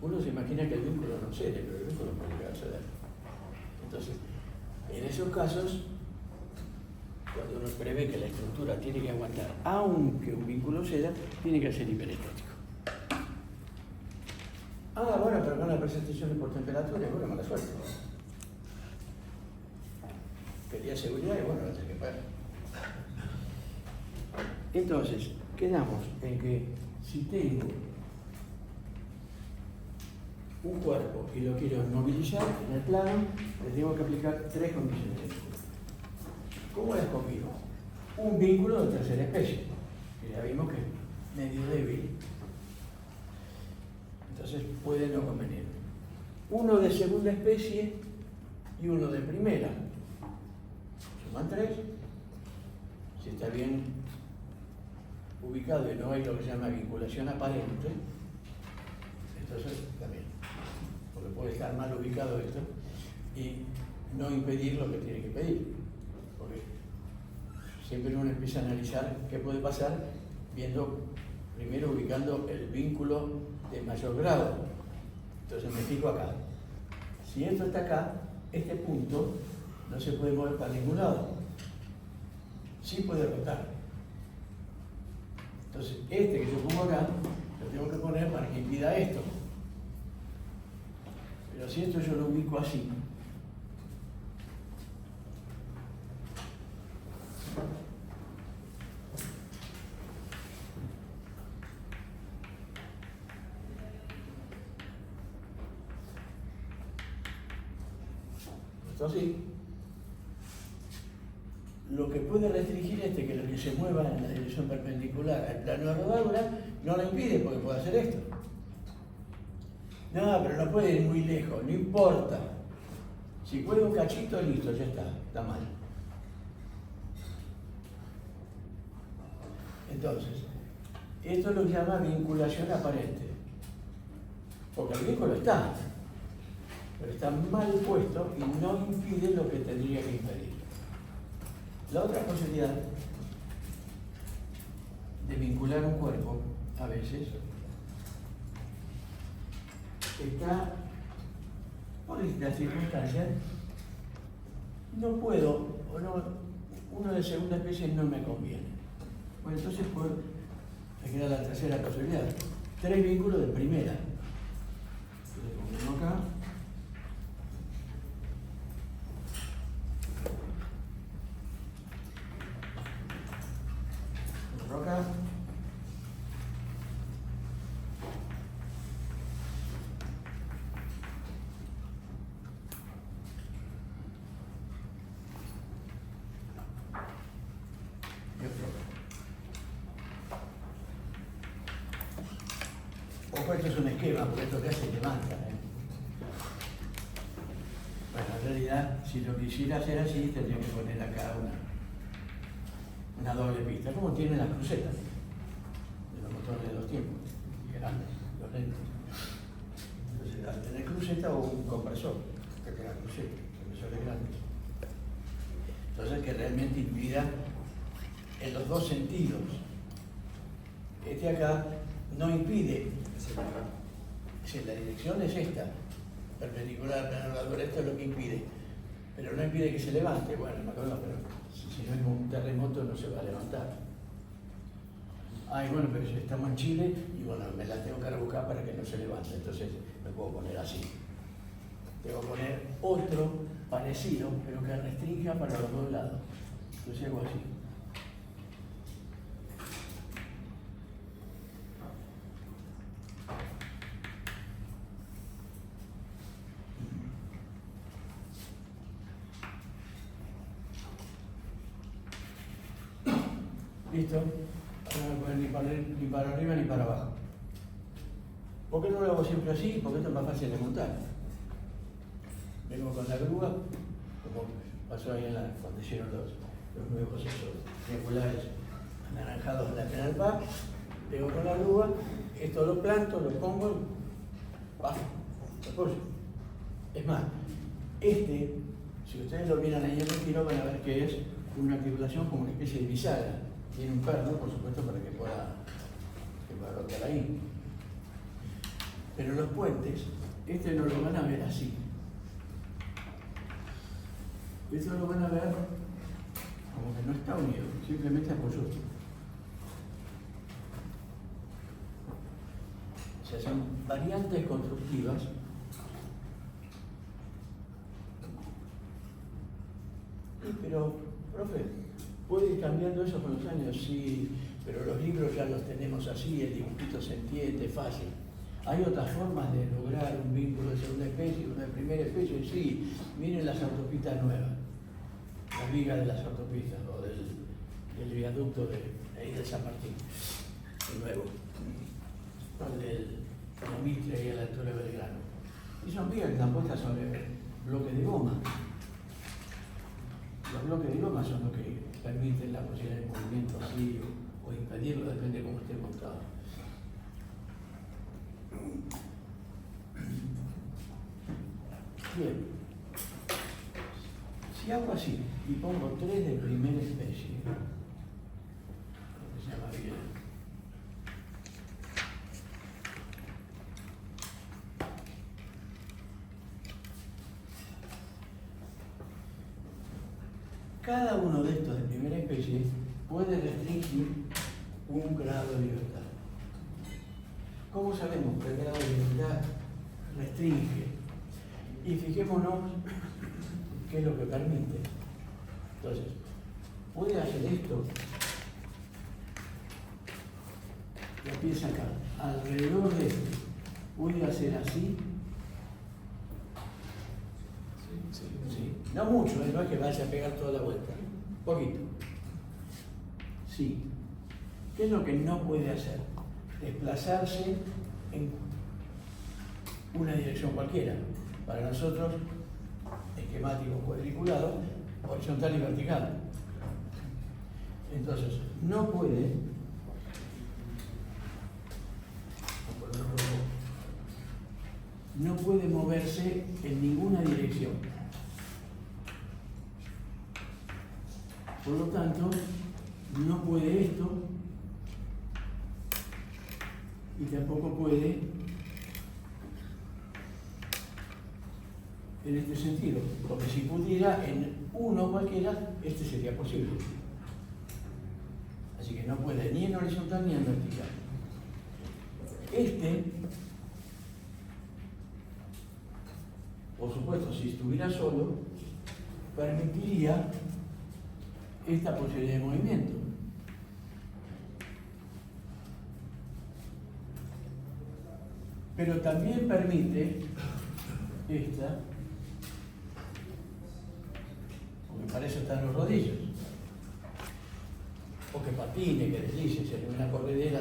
Speaker 1: Uno se imagina que el vínculo no cede, pero el vínculo puede llegar a ceder. Entonces, en esos casos, cuando uno prevé que la estructura tiene que aguantar, aunque un vínculo ceda, tiene que ser hiperestático. Bueno, pero con la presentación por temperatura, bueno, mala suerte. Quería seguridad y bueno, la tengo que pagar. Entonces, quedamos en que si tengo un cuerpo y lo quiero movilizar en el plano, le tengo que aplicar tres condiciones. ¿Cómo las combino? Un vínculo de tercera especie, que ya vimos que es medio débil, entonces puede no convenir. Uno de segunda especie y uno de primera. Suman tres. Si está bien ubicado y no hay lo que se llama vinculación aparente, entonces también, porque puede estar mal ubicado esto y no impedir lo que tiene que pedir, porque siempre uno empieza a analizar qué puede pasar viendo, primero ubicando el vínculo de mayor grado. Entonces me fijo acá. Si esto está acá, este punto no se puede mover para ningún lado. Sí puede rotar. Entonces, este que yo pongo acá, lo tengo que poner para que impida esto. Pero si esto yo lo ubico así, esto así, lo que puede restringir que lo que se mueva en la dirección perpendicular al plano de rodadura no lo impide porque puede hacer esto. No, pero no puede ir muy lejos, no importa. Si puede un cachito, listo, ya está mal. Entonces, esto es lo que se llama vinculación aparente. Porque el vínculo está, pero está mal puesto y no impide lo que tendría que impedir. La otra posibilidad de vincular un cuerpo, a veces, está por distintas circunstancias, no puedo, o no, uno de segunda especie no me conviene. Bueno, entonces me queda la tercera posibilidad. Tres vínculos de primera. Entonces, pongo acá. Acá. Y otro. Ojo, esto es un esquema, porque esto acá se levanta. Bueno, en realidad, si lo quisiera hacer así, tendría que poner acá una doble pista, como tienen las crucetas de los motores de 2 tiempos, grandes, los permanente. Entonces, al tener cruceta o un compresor, que tenga cruceta, compresores grandes. Entonces, que realmente impida en los dos sentidos. Este acá no impide, si la dirección es esta, perpendicular, planar, esto es lo que impide, pero no impide que se levante. Bueno, me acuerdo, pero si no es un terremoto no se va a levantar. Ay, bueno, pero si estamos en Chile y bueno, me la tengo que rebuscar para que no se levante, entonces me puedo poner así. Tengo que poner otro parecido, pero que restrinja para los dos lados. Entonces hago así. ¿Listo? Ahora no pueden ni para arriba ni para abajo. ¿Por qué no lo hago siempre así? Porque esto es más fácil de montar. Vengo con la grúa, como pasó ahí cuando hicieron los nuevos triangulares anaranjados en la Penal Park. Vengo con la grúa, esto lo planto, lo pongo, bajo, lo apoyo. Es más, si ustedes lo miran ahí en el tiro, van a ver que es una articulación como una especie de bisagra. Tiene un perno, por supuesto, para que pueda rotar ahí. Pero los puentes, no lo van a ver así. Esto lo van a ver como que no está unido, simplemente apoyó. O sea, son variantes constructivas pero, profe, ¿puede ir cambiando eso con los años? Sí, pero los libros ya los tenemos así, el dibujito se entiende fácil. ¿Hay otras formas de lograr un vínculo de segunda especie, uno de primera especie? Sí, miren las autopistas nuevas, las vigas de las autopistas, o del viaducto de San Martín, el nuevo, o del Mitre y a la altura de Belgrano. Y son vigas que están puestas sobre bloques de goma. Los bloques de goma son los que permiten la posibilidad de movimiento así o impedirlo, depende de cómo esté montado. Bien, si hago así y pongo 3 de primera especie, lo que se llama bien, cada uno de estos de primera especie puede restringir un grado de libertad. ¿Cómo sabemos que el grado de libertad restringe? Y fijémonos qué es lo que permite. Entonces, puede hacer esto, la pieza acá, alrededor de esto, puede hacer así. Sí. No mucho, no es que vaya a pegar toda la vuelta, poquito. Sí. ¿Qué es lo que no puede hacer? Desplazarse en una dirección cualquiera. Para nosotros, esquemático cuadriculado, horizontal y vertical. Entonces, no puede, moverse en ninguna dirección. Por lo tanto, no puede esto y tampoco puede en este sentido, porque si pudiera en uno cualquiera, este sería posible. Así que no puede ni en horizontal ni en vertical. Por supuesto, si estuviera solo, permitiría esta posibilidad de movimiento. Pero también permite esta, porque para eso están los rodillos, o que patine, que deslice, en una corredera,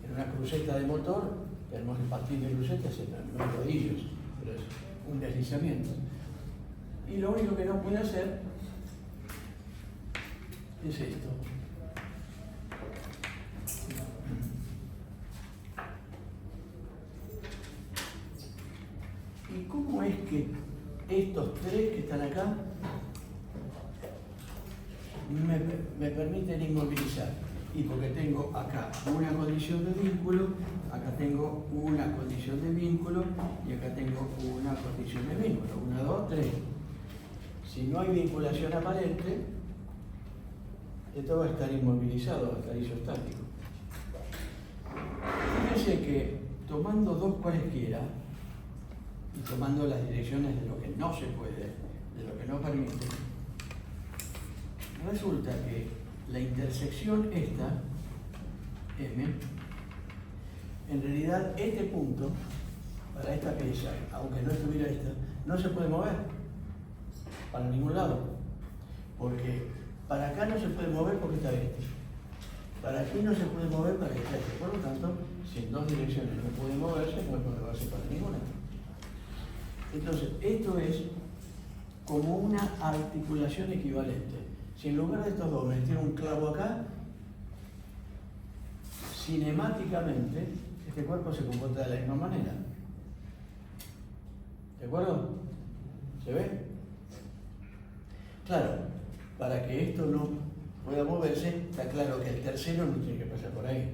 Speaker 1: en una cruceta de motor, tenemos el patín de cruceta, no hay rodillos, pero es un deslizamiento. Y lo único que no puede hacer es esto. ¿y cómo es que estos tres que están acá me permiten inmovilizar? Y porque tengo acá una condición de vínculo, acá tengo una condición de vínculo y acá tengo una condición de vínculo. 1, 2, 3. Si no hay vinculación aparente, esto va a estar inmovilizado, va a estar isostático. Fíjense que tomando dos cualesquiera y tomando las direcciones de lo que no se puede, de lo que no permite, resulta que la intersección esta, M, en realidad este punto, para esta pieza, aunque no estuviera esta, no se puede mover para ningún lado. Porque para acá no se puede mover porque está este. Para aquí no se puede mover para que está este. Por lo tanto, si en dos direcciones no puede moverse, no puede moverse para ninguna. Entonces, esto es como una articulación equivalente. Si en lugar de estos dos me metieron un clavo acá, cinemáticamente este cuerpo se comporta de la misma manera. ¿De acuerdo? ¿Se ve? Claro, para que esto no pueda moverse, está claro que el tercero no tiene que pasar por ahí.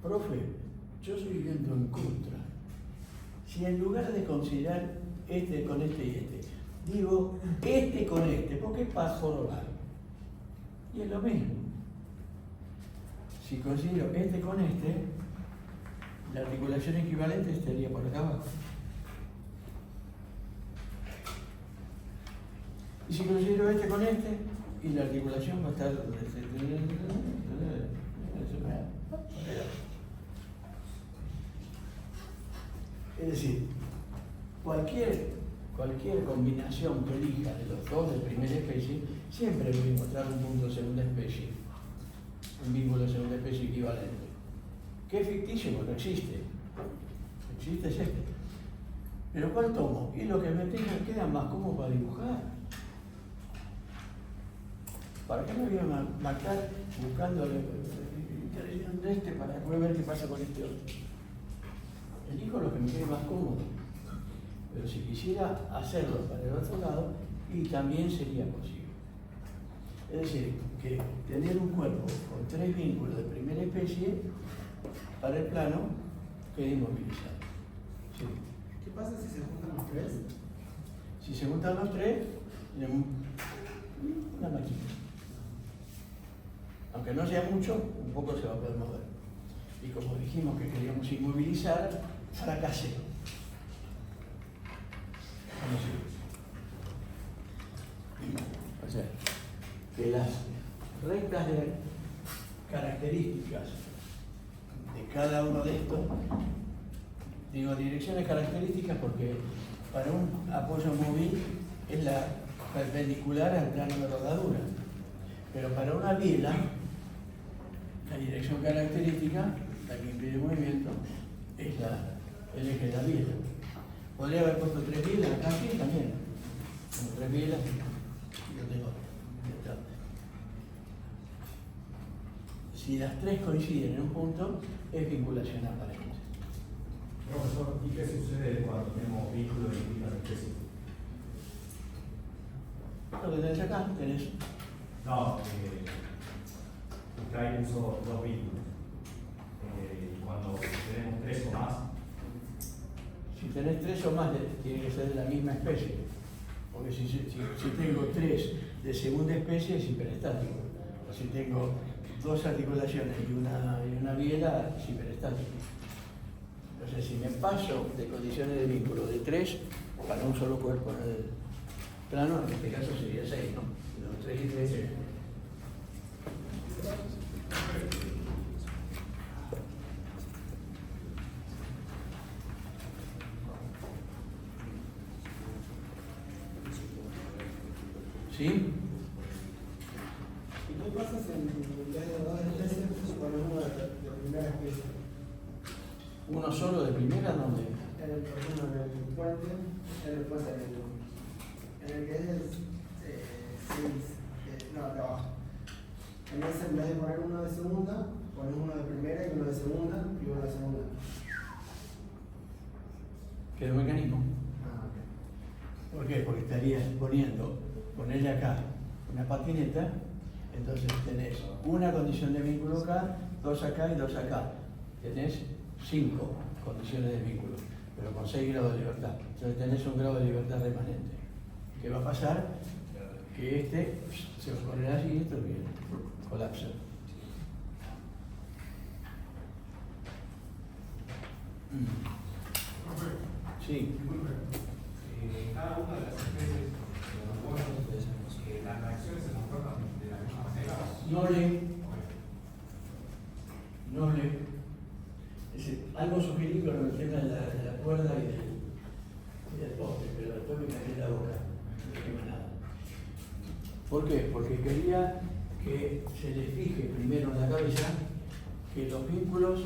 Speaker 1: Profe, yo estoy yendo en contra. Si en lugar de considerar este con este y este, digo este con este, porque es para jorobar. Y es lo mismo. Si considero este con este, la articulación equivalente estaría por acá abajo. Y si considero este con este, y la articulación va a estar... Es decir, cualquier combinación que elija de los dos de primera especie, siempre voy a encontrar un punto de segunda especie, un vínculo de segunda especie equivalente. ¿Qué es ficticio? Pues no existe. Existe es este. Pero ¿cuál tomo? Y lo que me queda más cómodo para dibujar. ¿Para qué me voy a marcar buscando la interacción de este para después ver qué pasa con este otro? Elijo lo que me quede más cómodo. Pero si quisiera hacerlo para el otro lado, y también sería posible. Es decir, que tener un cuerpo con tres vínculos de primera especie para el plano queda inmovilizado. ¿Sí?
Speaker 4: ¿Qué pasa si se juntan los tres?
Speaker 1: Si se juntan los tres, una máquina. Aunque no sea mucho, un poco se va a poder mover. Y como dijimos que queríamos inmovilizar, fracasé. O sea, que las rectas de características de cada uno de estos, digo direcciones características porque para un apoyo móvil es la perpendicular al plano de rodadura, pero para una biela, la dirección característica, la que impide el movimiento, es el eje de la biela. Podría haber puesto tres bielas acá, sí, también. Como tres bielas, yo tengo. Si las tres coinciden en un punto, es vinculación aparente.
Speaker 5: Profesor, ¿y qué sucede cuando tenemos vínculos de distintas especies?
Speaker 1: Lo que tenés acá, tenés.
Speaker 5: No, usted puso dos vínculos. Cuando tenemos tres o más.
Speaker 1: Si tenés tres o más, tiene que ser de la misma especie. Porque si tengo tres de segunda especie, es hiperestático. O si tengo dos articulaciones y una biela, es hiperestático. Entonces, si me paso de condiciones de vínculo de tres para un solo cuerpo en el plano, en este caso sería 6, ¿no? Los 3 y 3. ¿Sí?
Speaker 4: ¿Y qué pasa si en vez de dos especies ponemos uno de primera especie?
Speaker 1: ¿Uno solo de primera? ¿Dónde?
Speaker 4: En el puente, en el que es el 6, no, de abajo. En ese, en vez de poner uno de segunda, pones uno de primera y uno de segunda y uno de segunda.
Speaker 1: ¿Qué es el mecanismo?
Speaker 4: Ah, ok.
Speaker 1: ¿Por qué? Porque estarías ponerle acá una patineta, entonces tenés una condición de vínculo acá, 2 acá y 2 acá. Tenés 5 condiciones de vínculo, pero con 6 grados de libertad. Entonces tenés un grado de libertad remanente. ¿Qué va a pasar? Que este se va a correr allí y esto viene, colapsa. Sí.
Speaker 3: Disculpe, cada una de las especies de los monos, las reacciones se comportan de la misma manera.
Speaker 1: Noble. Algo sugerí con el tema de la cuerda y del poste, pero después me caí en la boca. No dije nada. ¿Por qué? Porque quería que se les fije primero en la cabeza que los vínculos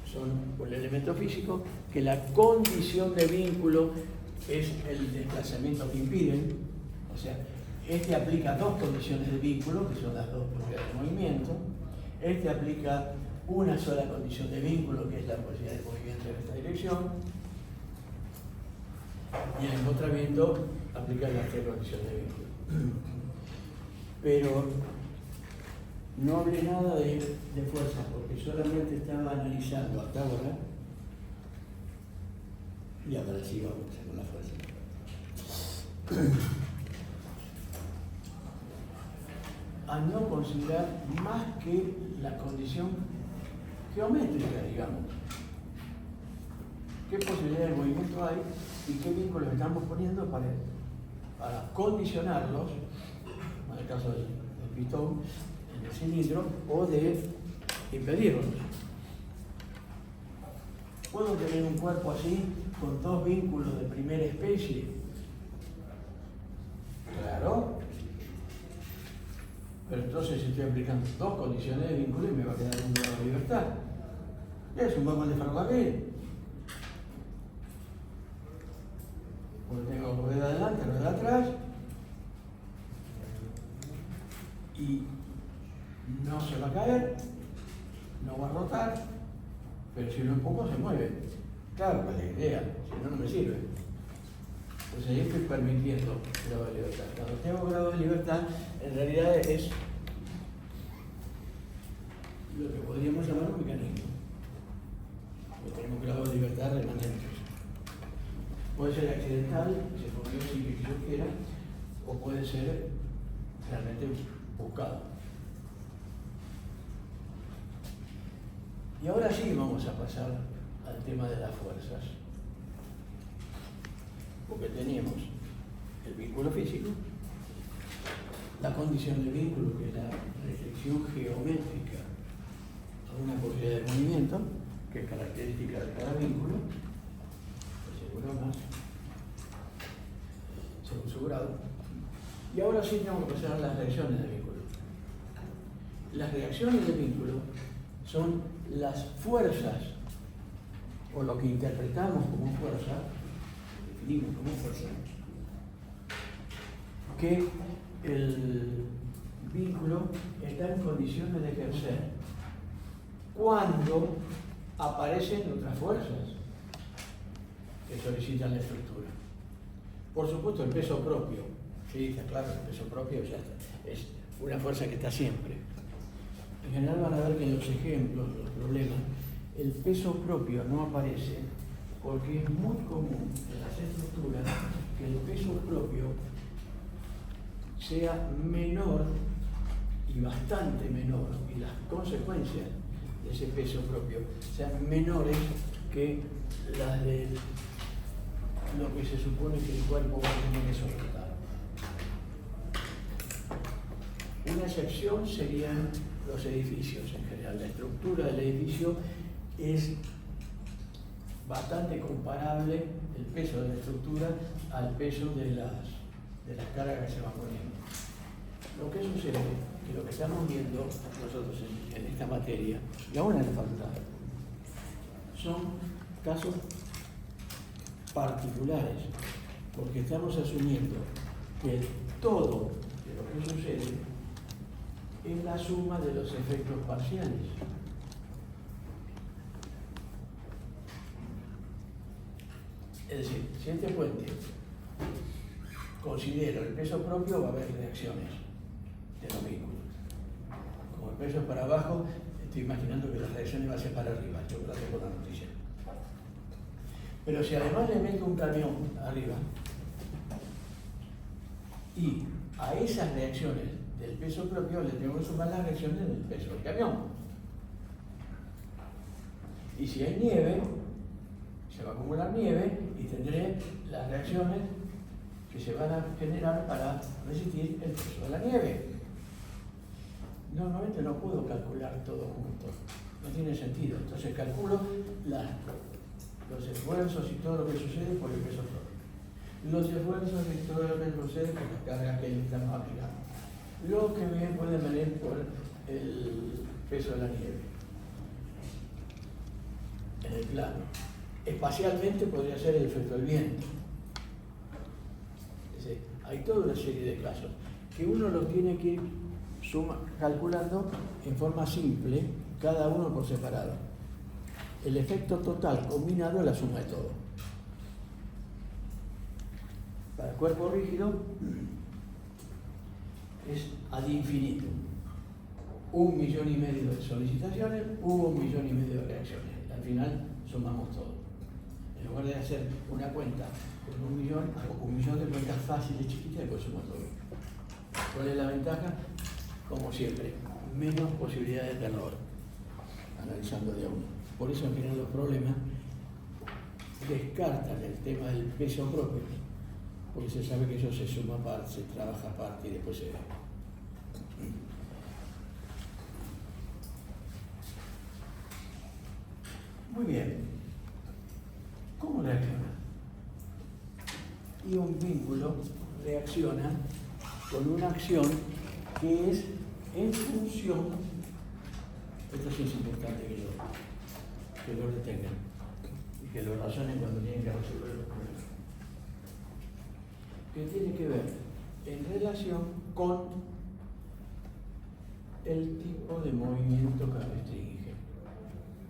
Speaker 1: son un elemento físico, que la condición de vínculo es el desplazamiento que impiden, o sea, este aplica 2 condiciones de vínculo, que son las 2 posibilidades de movimiento, este aplica una sola condición de vínculo, que es la posibilidad de movimiento en esta dirección, y el encontramiento aplica las 3 condiciones de vínculo. Pero no hablé nada de fuerza, porque solamente estaba analizando hasta ahora, y ahora sí vamos con la fuerza. A no considerar más que la condición geométrica, digamos. ¿Qué posibilidades de movimiento hay y qué vínculos estamos poniendo para condicionarlos, en el caso del pistón, en el cilindro, o de impedirlos? ¿Puedo tener un cuerpo así con 2 vínculos de primera especie? Claro. Pero entonces estoy aplicando 2 condiciones de vínculo y me va a quedar un grado de libertad. Es un vagón de ferrocarril. Porque tengo rueda adelante, rueda atrás, y no se va a caer, no va a rotar, pero si lo empujo se mueve. Claro, pues la idea, si no, no me sirve. Entonces ahí estoy permitiendo grado de libertad. Cuando tengo grado de libertad, en realidad es lo que podríamos llamar un mecanismo. Porque tenemos grado de libertad remanentes. Puede ser accidental, se formió sin que yo quiera, o puede ser realmente buscado. Y ahora sí vamos a pasar al tema de las fuerzas. Porque teníamos el vínculo físico, la condición de vínculo, que es la restricción geométrica a una posibilidad de movimiento, que es característica de cada vínculo, seguro más, según su grado. Y ahora sí tenemos que pasar a las reacciones de vínculo. Las reacciones de vínculo son las fuerzas, o lo que interpretamos como fuerza, definimos como fuerza, que el vínculo está en condiciones de ejercer cuando aparecen otras fuerzas que solicitan la estructura. Por supuesto, el peso propio, sí, está claro, el peso propio ya está, es una fuerza que está siempre. En general van a ver que en los ejemplos, los problemas, el peso propio no aparece porque es muy común en las estructuras que el peso propio sea menor y bastante menor, y las consecuencias de ese peso propio sean menores que las de lo que se supone que el cuerpo va a tener que soportar. Una excepción serían los edificios en general. La estructura del edificio es bastante comparable, el peso de la estructura, al peso de las cargas que se van poniendo. Lo que sucede es que lo que estamos viendo nosotros en esta materia, y aún en la facultad, son casos particulares, porque estamos asumiendo que todo de lo que sucede es la suma de los efectos parciales. Es decir, si este puente considero el peso propio, va a haber reacciones de los vínculos. Como el peso es para abajo, estoy imaginando que las reacciones van a ser para arriba. Yo trato con la noticia. Pero si además le meto un camión arriba, y a esas reacciones del peso propio le tengo que sumar las reacciones del peso del camión. Y si hay nieve, se va a acumular nieve y tendré las reacciones que se van a generar para resistir el peso de la nieve. Normalmente no puedo calcular todo junto, no tiene sentido. Entonces calculo los esfuerzos y todo lo que sucede por el peso propio. Los esfuerzos y todo lo que sucede por las cargas que estamos aplicando. Lo que bien puede venir por el peso de la nieve en el plano. Espacialmente podría ser el efecto del viento. Es decir, hay toda una serie de casos que uno los tiene que ir calculando en forma simple, cada uno por separado. El efecto total combinado es la suma de todo. Para el cuerpo rígido es ad infinitum. 1,5 millones de solicitaciones, hubo 1,5 millones de reacciones. Al final sumamos todo. En lugar de hacer una cuenta con 1 millón, hago 1 millón de cuentas fáciles, chiquitas, y después sumo todo. ¿Cuál es la ventaja? Como siempre, menos posibilidades de error, analizando de a uno. Por eso en general los problemas descartan el tema del peso propio, porque se sabe que eso se suma aparte, se trabaja aparte y después se ve. Muy bien. ¿Cómo reacciona? Y un vínculo reacciona con una acción que es en función, esto sí es importante que lo retengan y que lo razonen cuando tienen que resolver los problemas, que tiene que ver en relación con el tipo de movimiento que restringe.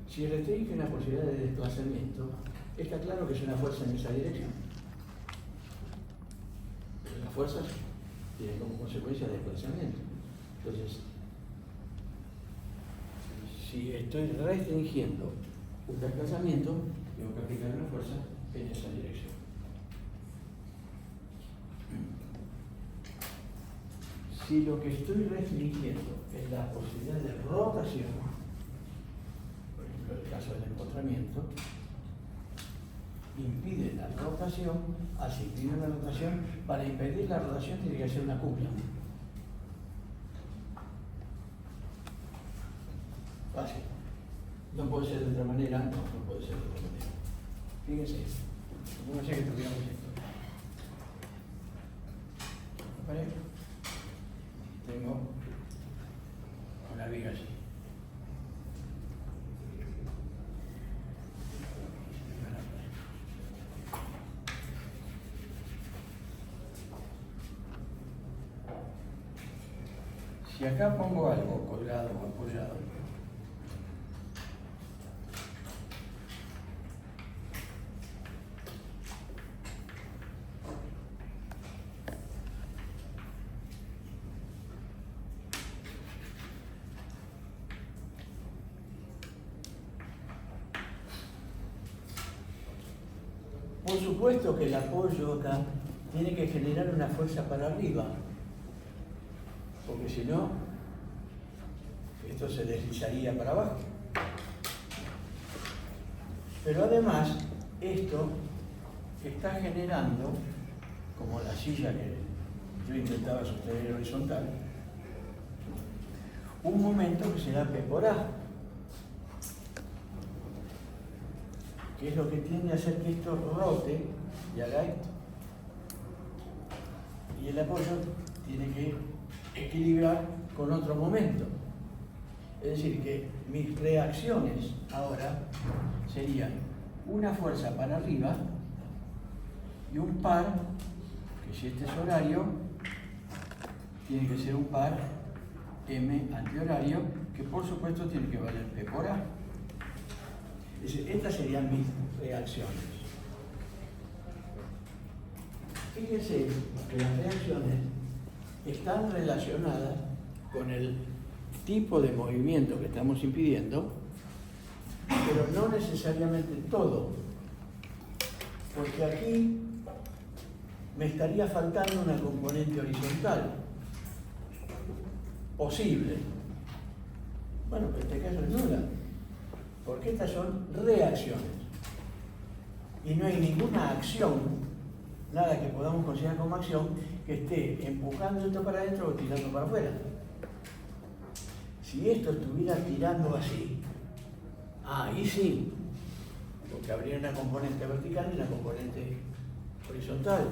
Speaker 1: Si restringe una posibilidad de desplazamiento, está claro que es una fuerza en esa dirección. Pero las fuerzas tienen como consecuencia desplazamiento. Entonces, si estoy restringiendo un desplazamiento, tengo que aplicar una fuerza en esa dirección. Si lo que estoy restringiendo es la posibilidad de rotación, por ejemplo el caso del empotramiento, impide la rotación, así impide la rotación, para impedir la rotación tiene que ser una cúpula. Fácil. No puede ser de otra manera, no puede ser de otra manera. Fíjense, supóngase que tuviéramos esto. ¿Vale? Tengo una viga así. Si acá pongo algo colgado o apoyado, por supuesto que el apoyo acá tiene que generar una fuerza para arriba, porque si no, esto se deslizaría para abajo. Pero además, esto está generando, como la silla que yo intentaba sostener horizontal, un momento que será P por A, que es lo que tiende a hacer que esto rote y haga esto. Y el apoyo tiene que equilibrar con otro momento. Es decir, que mis reacciones ahora serían una fuerza para arriba y un par, que si este es horario, tiene que ser un par M antihorario, que por supuesto tiene que valer P por A. Es decir, estas serían mis reacciones. Fíjense que las reacciones están relacionadas con el tipo de movimiento que estamos impidiendo, pero no necesariamente todo, porque aquí me estaría faltando una componente horizontal posible. Bueno, en este caso es nula, porque estas son reacciones y no hay ninguna acción, nada que podamos considerar como acción, que esté empujando esto para adentro o tirando para afuera. Si esto estuviera tirando así, ahí sí, porque habría una componente vertical y una componente horizontal.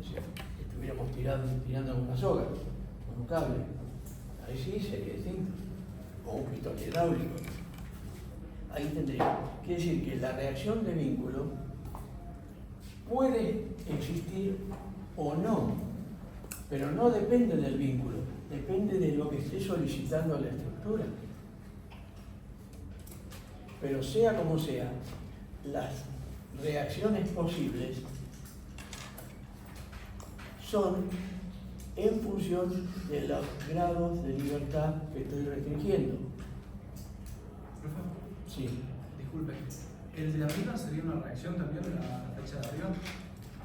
Speaker 1: Si estuviéramos tirando con una soga, con un cable, ahí sí sería distinto. O un pistón hidráulico. Ahí tendría. Quiere decir que la reacción de vínculo puede existir o no, pero no depende del vínculo, depende de lo que esté solicitando la estructura. Pero sea como sea, las reacciones posibles son en función de los grados de libertad que estoy restringiendo.
Speaker 3: Profe,
Speaker 1: Sí.
Speaker 3: disculpe, ¿el de arriba sería una reacción también de la flecha de arriba?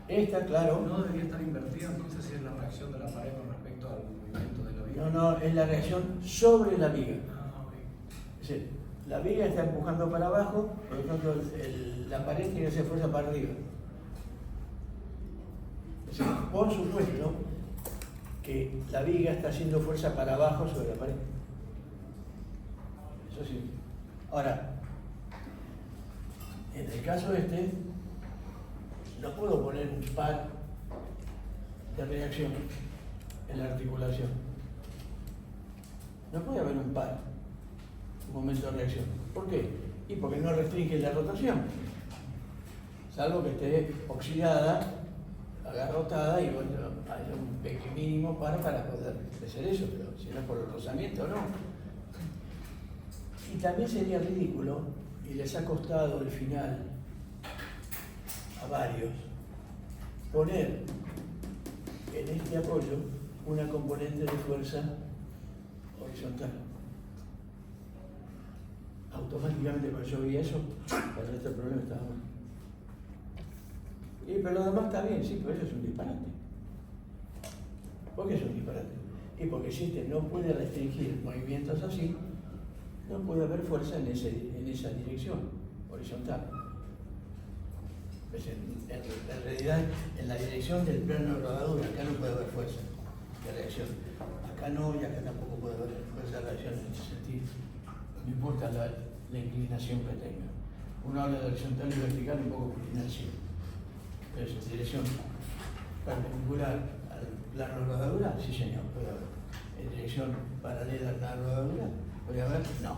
Speaker 1: Esta, claro.
Speaker 3: ¿No debería estar invertida entonces si es la reacción de la pared con respecto al movimiento de la viga?
Speaker 1: No, es la reacción sobre la viga.
Speaker 3: Ah, ok.
Speaker 1: Es decir, la viga está empujando para abajo, por lo tanto la pared tiene que hacer fuerza para arriba. Es decir, por supuesto que la viga está haciendo fuerza para abajo sobre la pared. Eso sí. Ahora, en el caso este, no puedo poner un par de reacción en la articulación. No puede haber un par, un momento de reacción. ¿Por qué? Y porque no restringe la rotación. Salvo que esté oxidada, agarrotada y bueno, hay un mínimo para poder hacer eso, pero si no es por el rozamiento, no. Y también sería ridículo, y les ha costado el final a varios, poner en este apoyo una componente de fuerza horizontal. Automáticamente cuando yo vi eso, el resto del problema estaba mal. Pero lo demás está bien, sí, pero eso es un disparate. ¿Por qué es un disparate? Y porque si este no puede restringir movimientos así, no puede haber fuerza en esa dirección horizontal. Pues en realidad, en la dirección del plano de rodadura, acá no puede haber fuerza de reacción. Acá no, y acá tampoco puede haber fuerza de reacción en ese sentido. No importa la inclinación que tenga. Uno habla de horizontal y vertical un poco por inercia. Pero en dirección perpendicular al plano de rodadura, sí señor, puede haber. En dirección paralela al plano de rodadura, puede haber, no.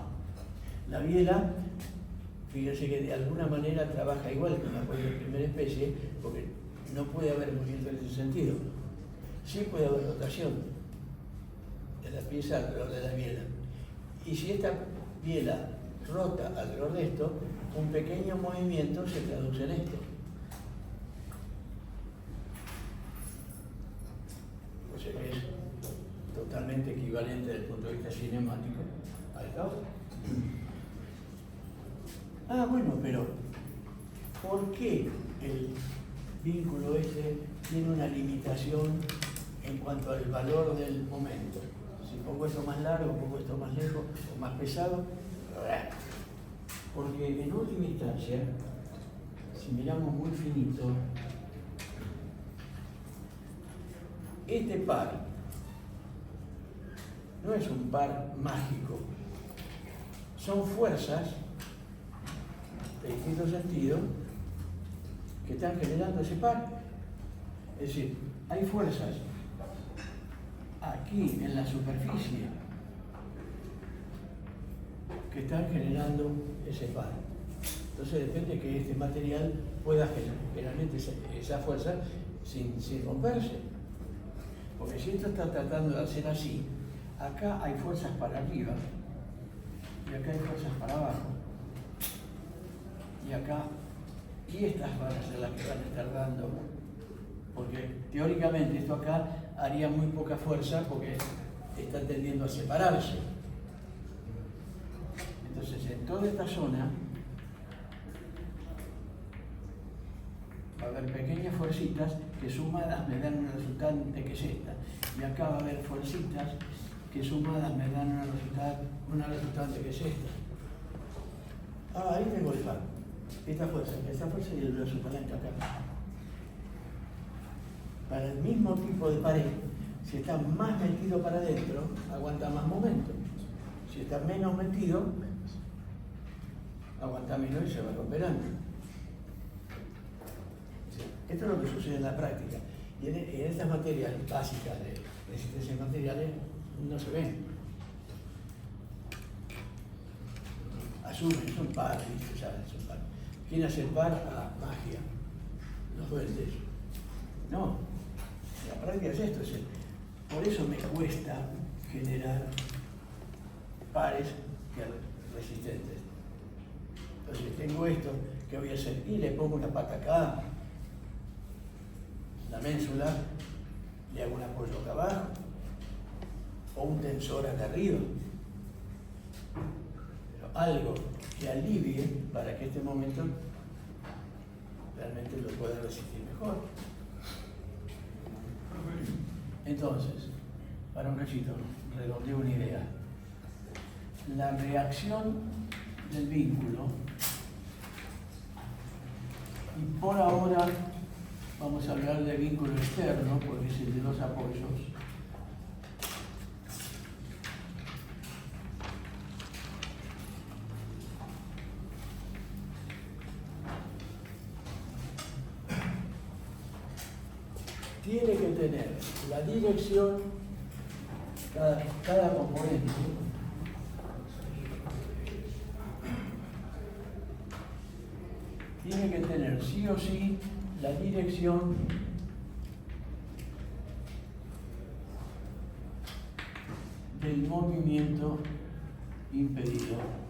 Speaker 1: La biela, fíjense que de alguna manera trabaja igual que un apoyo de primera especie, porque no puede haber movimiento en ese sentido. Sí puede haber rotación de la pieza alrededor de la biela. Y si esta biela rota alrededor de esto, un pequeño movimiento se traduce en esto. O sea que es totalmente equivalente desde el punto de vista cinemático a esta otra. Ah, bueno, pero ¿por qué el vínculo este tiene una limitación en cuanto al valor del momento? Si pongo esto más largo, pongo esto más lejos o más pesado. Porque en última instancia, si miramos muy finito, este par no es un par mágico, son fuerzas de distinto sentido que están generando ese par. Es decir, hay fuerzas aquí en la superficie que están generando ese par. Entonces depende que este material pueda generar esa fuerza sin romperse. Porque si esto está tratando de hacer así, acá hay fuerzas para arriba y acá hay fuerzas para abajo. Y acá, y estas van a ser las que van a estar dando, porque teóricamente esto acá haría muy poca fuerza porque está tendiendo a separarse. Entonces, en toda esta zona va a haber pequeñas fuercitas que sumadas me dan una resultante que es esta. Y acá va a haber fuercitas que sumadas me dan una resultante que es esta. Ah, ahí tengo el par. Esta fuerza y el resultante acá. Para el mismo tipo de pared, si está más metido para adentro, aguanta más momento. Si está menos metido, aguanta menos y se va recuperando. Esto es lo que sucede en la práctica. Y en estas materias básicas de resistencia de materiales no se ven. Asumen, son par, ¿viste? Ya son par. ¿Quién hace el par? Ah, magia. Los duendes. No. La práctica es esto. Por eso me cuesta generar pares resistentes. Entonces tengo esto, ¿qué voy a hacer? Y le pongo una pata acá, la ménsula, le hago un apoyo acá abajo, o un tensor acá arriba. Pero algo que alivie para que este momento realmente lo pueda resistir mejor. Entonces, para un ratito, redondeo una idea. La reacción del vínculo, y por ahora vamos a hablar de vínculo externo, porque es el de los apoyos. Tiene que tener la dirección, cada componente, tiene que tener sí o sí la dirección del movimiento impedido.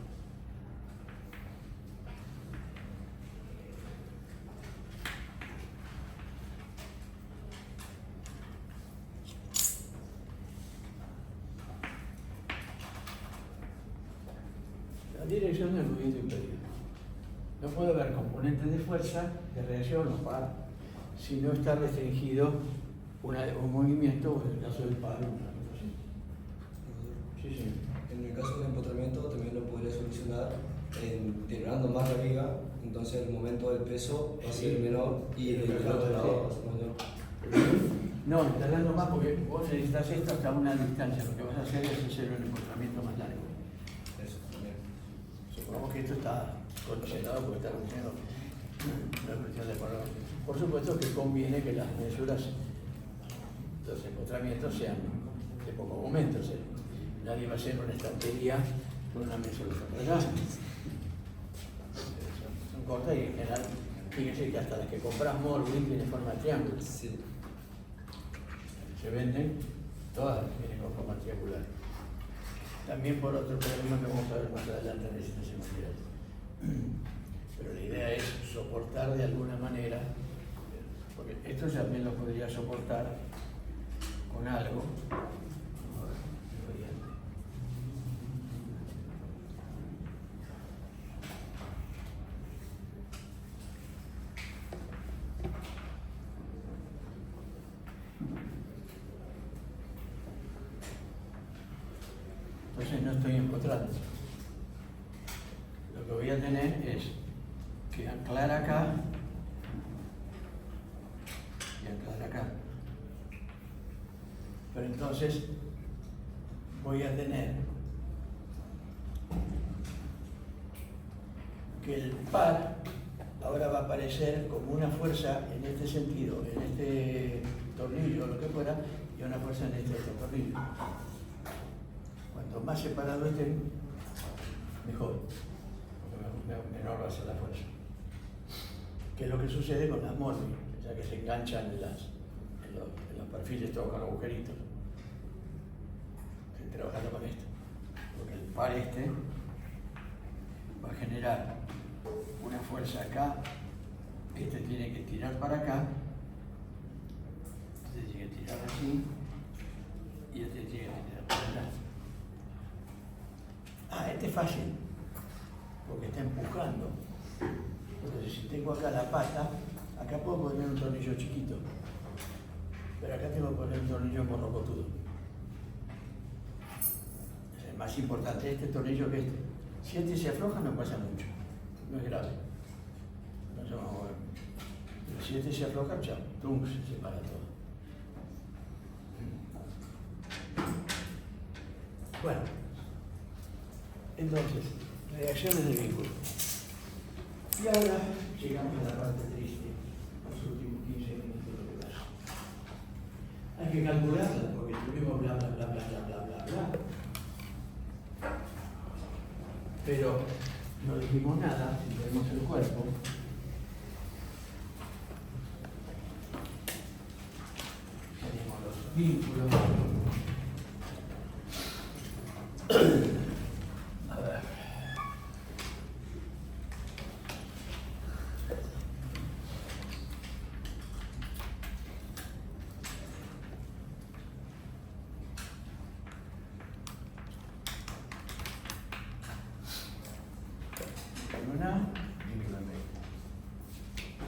Speaker 1: La dirección del movimiento impedido. No puede haber componentes de fuerza, de reacción o par, si no está restringido un movimiento, o en el caso del par, una cosa así. Sí, sí.
Speaker 2: En el caso del empotramiento también lo podría solucionar tirando más arriba, entonces el momento del peso va a ser menor y del otro lado va a ser mayor.
Speaker 1: No, instalando más porque vos necesitas esto hasta una distancia. Lo que vas a hacer es hacer un empotramiento más largo.
Speaker 2: Eso también.
Speaker 1: Supongamos que esto está condicionado porque está condicionado. No es cuestión de ponerlo. Por supuesto que conviene que las mensuras, los empotramientos sean de poco momento. Nadie va a hacer una estantería con una mensura super grande. Son cortas y en general, fíjense que hasta las que compras Morwin tienen forma de triángulo.
Speaker 2: Sí.
Speaker 1: Se venden, todas vienen con forma triangular. También por otro problema que vamos a ver más adelante en resistencia material. Pero la idea es soportar de alguna manera, porque esto también lo podría soportar con algo. Entonces no estoy encontrando. Lo que voy a tener es que anclar acá y anclar acá. Pero entonces voy a tener que el par ahora va a aparecer como una fuerza en este sentido, en este tornillo o lo que fuera, y una fuerza en este otro tornillo. Cuanto más separado estén, mejor, porque menor va a ser la fuerza. Que es lo que sucede con las Morwin, ya que se enganchan en en los perfiles todos con agujeritos. Estoy trabajando con esto. Porque el par este va a generar una fuerza acá. Este tiene que tirar para acá. Este tiene que tirar así. Y este tiene que tirar para allá. Ah, este es fácil. Porque está empujando. Entonces, si tengo acá la pata, acá puedo poner un tornillo chiquito. Pero acá tengo que poner un tornillo morrocotudo. Es el más importante este tornillo que este. Si este se afloja no pasa mucho. No es grave. No se va a mover. Pero si este se afloja, chao, tum, se separa todo. Bueno. Entonces, reacciones de vínculo. Y ahora llegamos a la parte triste, los últimos 15 minutos de lo que pasa. Hay que calcularla, porque tuvimos bla, bla, bla, bla, bla, bla, bla, bla. Pero no dijimos nada, si vemos el cuerpo. Tenemos los vínculos. A ver.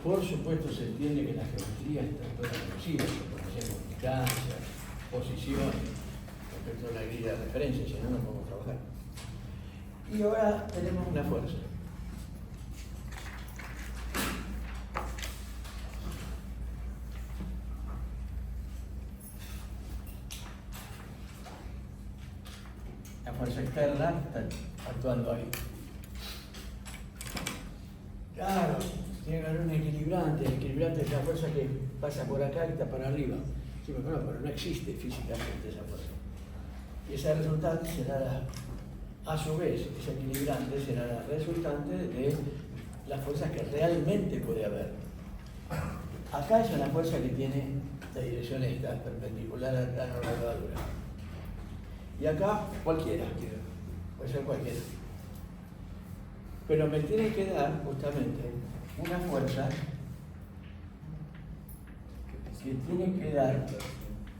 Speaker 1: Por supuesto se entiende que la geometría está toda conocida, conocemos distancias, posiciones, respecto a la grilla de referencia, si no, no podemos trabajar. Y ahora tenemos una fuerza. La fuerza externa está actuando ahí. Claro, tiene que haber un equilibrante. El equilibrante es la fuerza que pasa por acá y está para arriba. Sí, pero no existe físicamente esa fuerza. Y esa resultante será, a su vez, ese equilibrante será la resultante de las fuerzas que realmente puede haber. Acá es una fuerza que tiene la dirección esta, perpendicular al plano de la levadura. Y acá cualquiera, puede ser cualquiera. Pero me tiene que dar justamente una fuerza que tiene que dar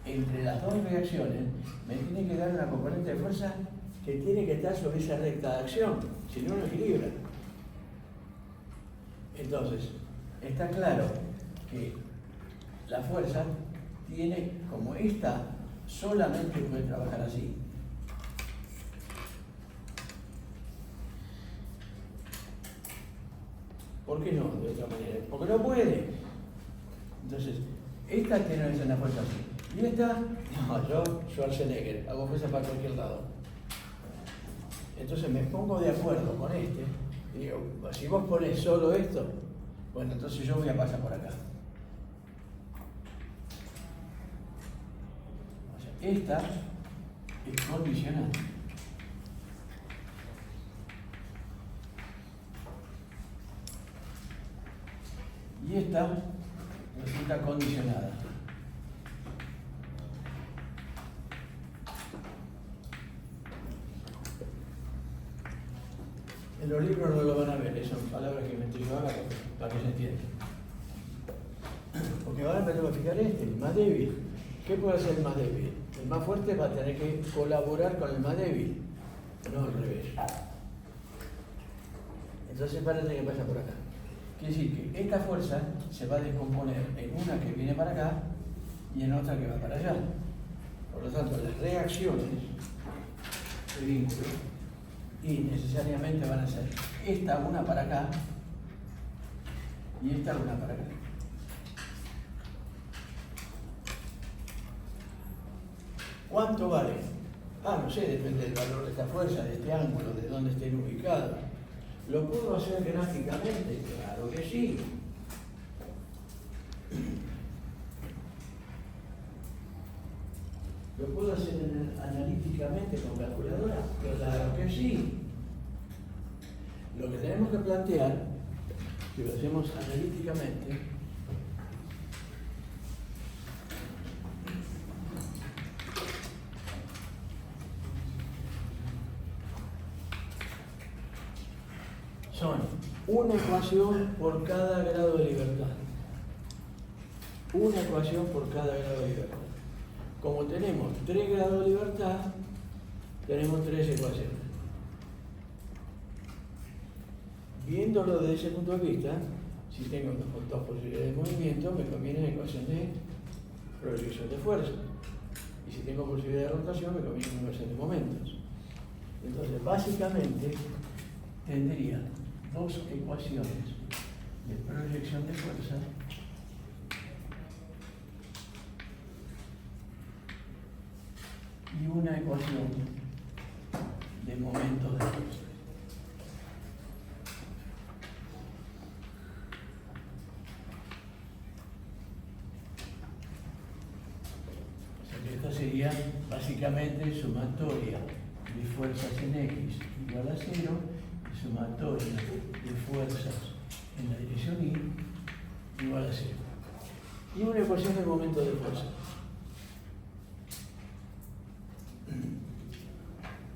Speaker 1: entre las dos reacciones, me tiene que dar una componente de fuerza que tiene que estar sobre esa recta de acción, si no, no equilibra. Entonces, está claro que la fuerza tiene, como esta solamente puede trabajar así. ¿Por qué no de otra manera? Porque no puede. Entonces, esta tiene que ser una fuerza así. Y esta, no, yo Schwarzenegger, hago fuerza para cualquier lado. Entonces me pongo de acuerdo con este y digo, si vos ponés solo esto, bueno, entonces yo voy a pasar por acá. O sea, esta es condicionante. Y esta resulta condicionada. En los libros no lo van a ver, son palabras que inventé yo ahora para que se entienda. Porque ahora me tengo que fijar el más débil. ¿Qué puede hacer el más débil? El más fuerte va a tener que colaborar con el más débil, no al revés. Entonces parece que pasa por acá. Quiere decir que esta fuerza se va a descomponer en una que viene para acá y en otra que va para allá. Por lo tanto, las reacciones de vínculo y necesariamente van a ser esta una para acá y esta una para acá. ¿Cuánto vale? Ah, no sé, depende del valor de esta fuerza, de este ángulo, de dónde estén ubicados. ¿Lo puedo hacer gráficamente? Claro que sí. ¿Lo puedo hacer analíticamente con calculadora? Claro que sí. Lo que tenemos que plantear, si lo hacemos analíticamente, son una ecuación por cada grado de libertad. Una ecuación por cada grado de libertad. Como tenemos 3 grados de libertad, tenemos 3 ecuaciones. Viéndolo desde ese punto de vista, si tengo dos posibilidades de movimiento, me conviene la ecuación de proyección de fuerza. Y si tengo posibilidad de rotación, me conviene una ecuación de momentos. Entonces, básicamente, tendría 2 ecuaciones de proyección de fuerza y una ecuación de momentos de fuerza. O sea que esta sería básicamente sumatoria de fuerzas en X igual a 0 y sumatoria de fuerzas en la dirección Y igual a 0. Y una ecuación de momento de fuerza.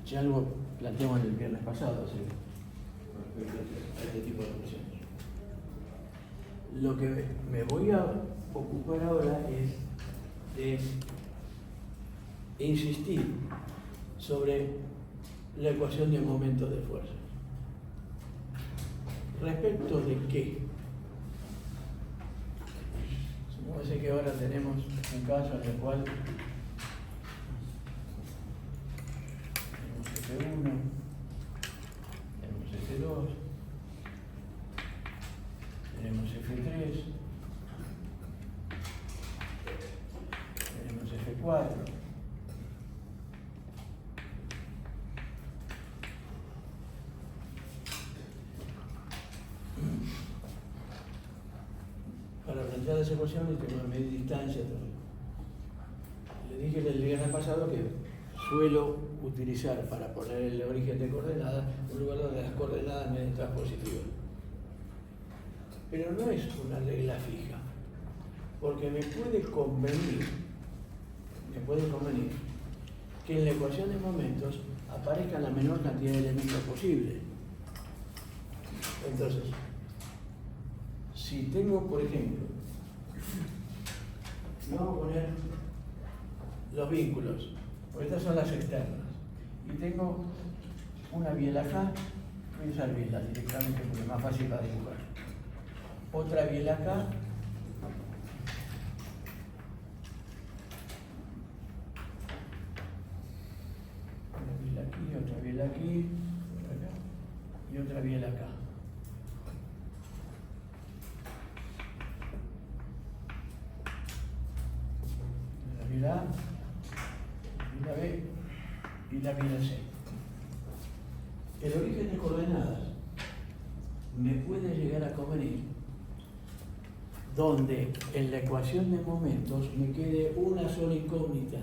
Speaker 1: Ya algo planteamos el viernes pasado, ¿sí? A este tipo de ecuaciones. Lo que me voy a ocupar ahora es de insistir sobre la ecuación de momento de fuerza. ¿Respecto de qué? Supóngase que ahora tenemos un caso en el cual tenemos F1, tenemos F2, tenemos F3, tenemos F4. Para plantear esa ecuación tengo que medir distancia. Le dije el viernes pasado que suelo utilizar para poner el origen de coordenadas un lugar donde las coordenadas me den transpositivas. Pero no es una regla fija, porque me puede convenir que en la ecuación de momentos aparezca la menor cantidad de elementos posible. Entonces, si tengo, por ejemplo, vamos a poner los vínculos, porque estas son las externas, y tengo una biela acá, voy a usar biela directamente porque es más fácil para dibujar. Otra biela acá, una biela aquí, otra biela aquí, otra acá, y otra biela acá. La biela A, la B y la biela C. El origen de coordenadas me puede llegar a convenir donde en la ecuación de momentos me quede una sola incógnita.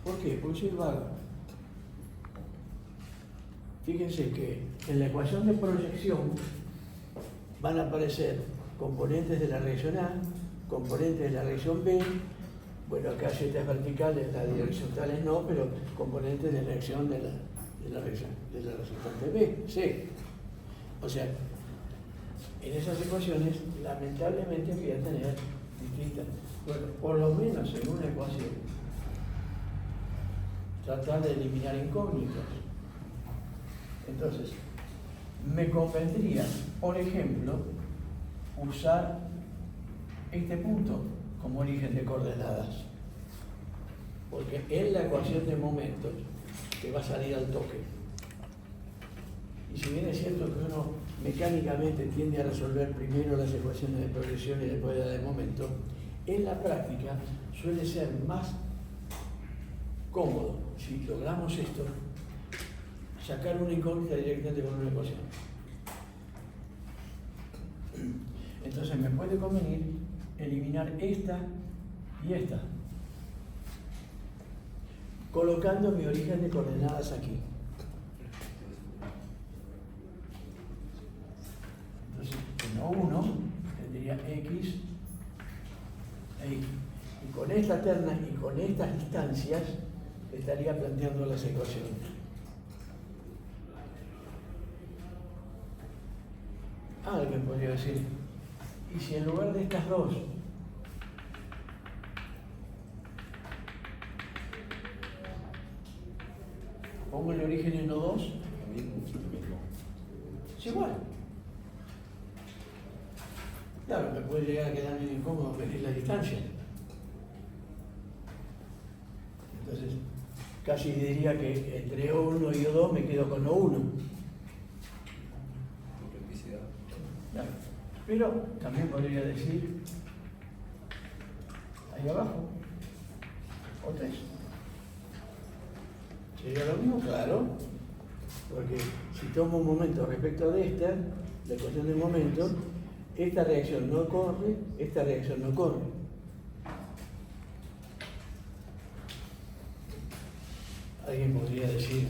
Speaker 1: ¿Por qué? Porque soy vago. Fíjense que en la ecuación de proyección van a aparecer componentes de la reacción A, componentes de la reacción B. Bueno, acá Z verticales, la dirección tales no, pero componentes de reacción de la resultante B, C. O sea, en esas ecuaciones, lamentablemente voy a tener distintas, bueno, por lo menos en una ecuación, tratar de eliminar incógnitas. Entonces, me convendría, por ejemplo, usar este punto como origen de coordenadas, porque en la ecuación de momentos te va a salir al toque. Y si bien es cierto que uno mecánicamente tiende a resolver primero las ecuaciones de progresión y después la de momento, en la práctica suele ser más cómodo, si logramos esto, sacar una incógnita directamente con una ecuación. Entonces me puede convenir eliminar esta y esta, colocando mi origen de coordenadas aquí. Entonces, en O1 tendría X e Y. Y con esta terna y con estas distancias estaría planteando las ecuaciones. Alguien podría decir, ¿y si en lugar de estas dos pongo el origen en O2?
Speaker 2: Lo mismo.
Speaker 1: Es igual. Claro, me puede llegar a quedar medio incómodo medir la distancia. Entonces, casi diría que entre O1 y O2 me quedo con O1.
Speaker 2: Multiplicidad.
Speaker 1: Claro. Pero también podría decir, ahí abajo, O3. ¿Sería lo mismo? Claro. Porque si tomo un momento respecto de esta, la ecuación de momento, esta reacción no corre, esta reacción no corre. Alguien podría decir,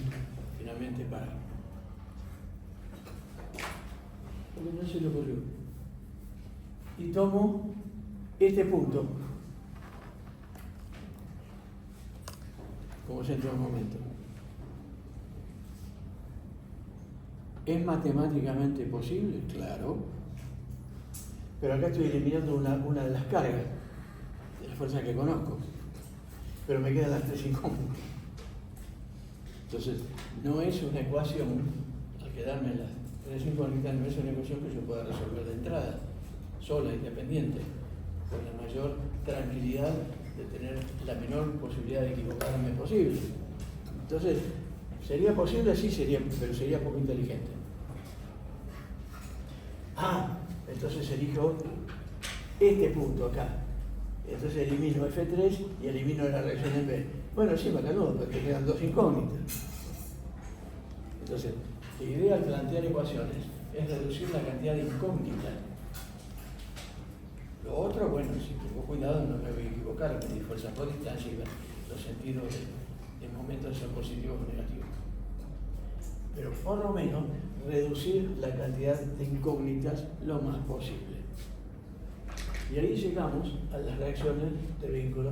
Speaker 1: finalmente, porque no se le ocurrió. Y tomo este punto como centro de momento. ¿Es matemáticamente posible? Claro. Pero acá estoy eliminando una de las cargas de la fuerza que conozco. Pero me quedan las tres incógnitas. Entonces, no es una ecuación, al quedarme las tres incógnitas, no es una ecuación que yo pueda resolver de entrada, sola, independiente, con la mayor tranquilidad de tener la menor posibilidad de equivocarme posible. Entonces, ¿sería posible? Sí, sería, pero sería poco inteligente. Entonces elijo este punto acá. Entonces elimino F3 y elimino la reacción en B. Bueno, sí, macanudo, porque quedan dos incógnitas. Entonces, la idea al plantear ecuaciones es reducir la cantidad de incógnitas. Lo otro, bueno, si tengo cuidado no me voy a equivocar, me di fuerza por distancia y los sentidos de momentos son positivos o negativos. Pero por lo menos reducir la cantidad de incógnitas lo más posible. Y ahí llegamos a las reacciones de vínculo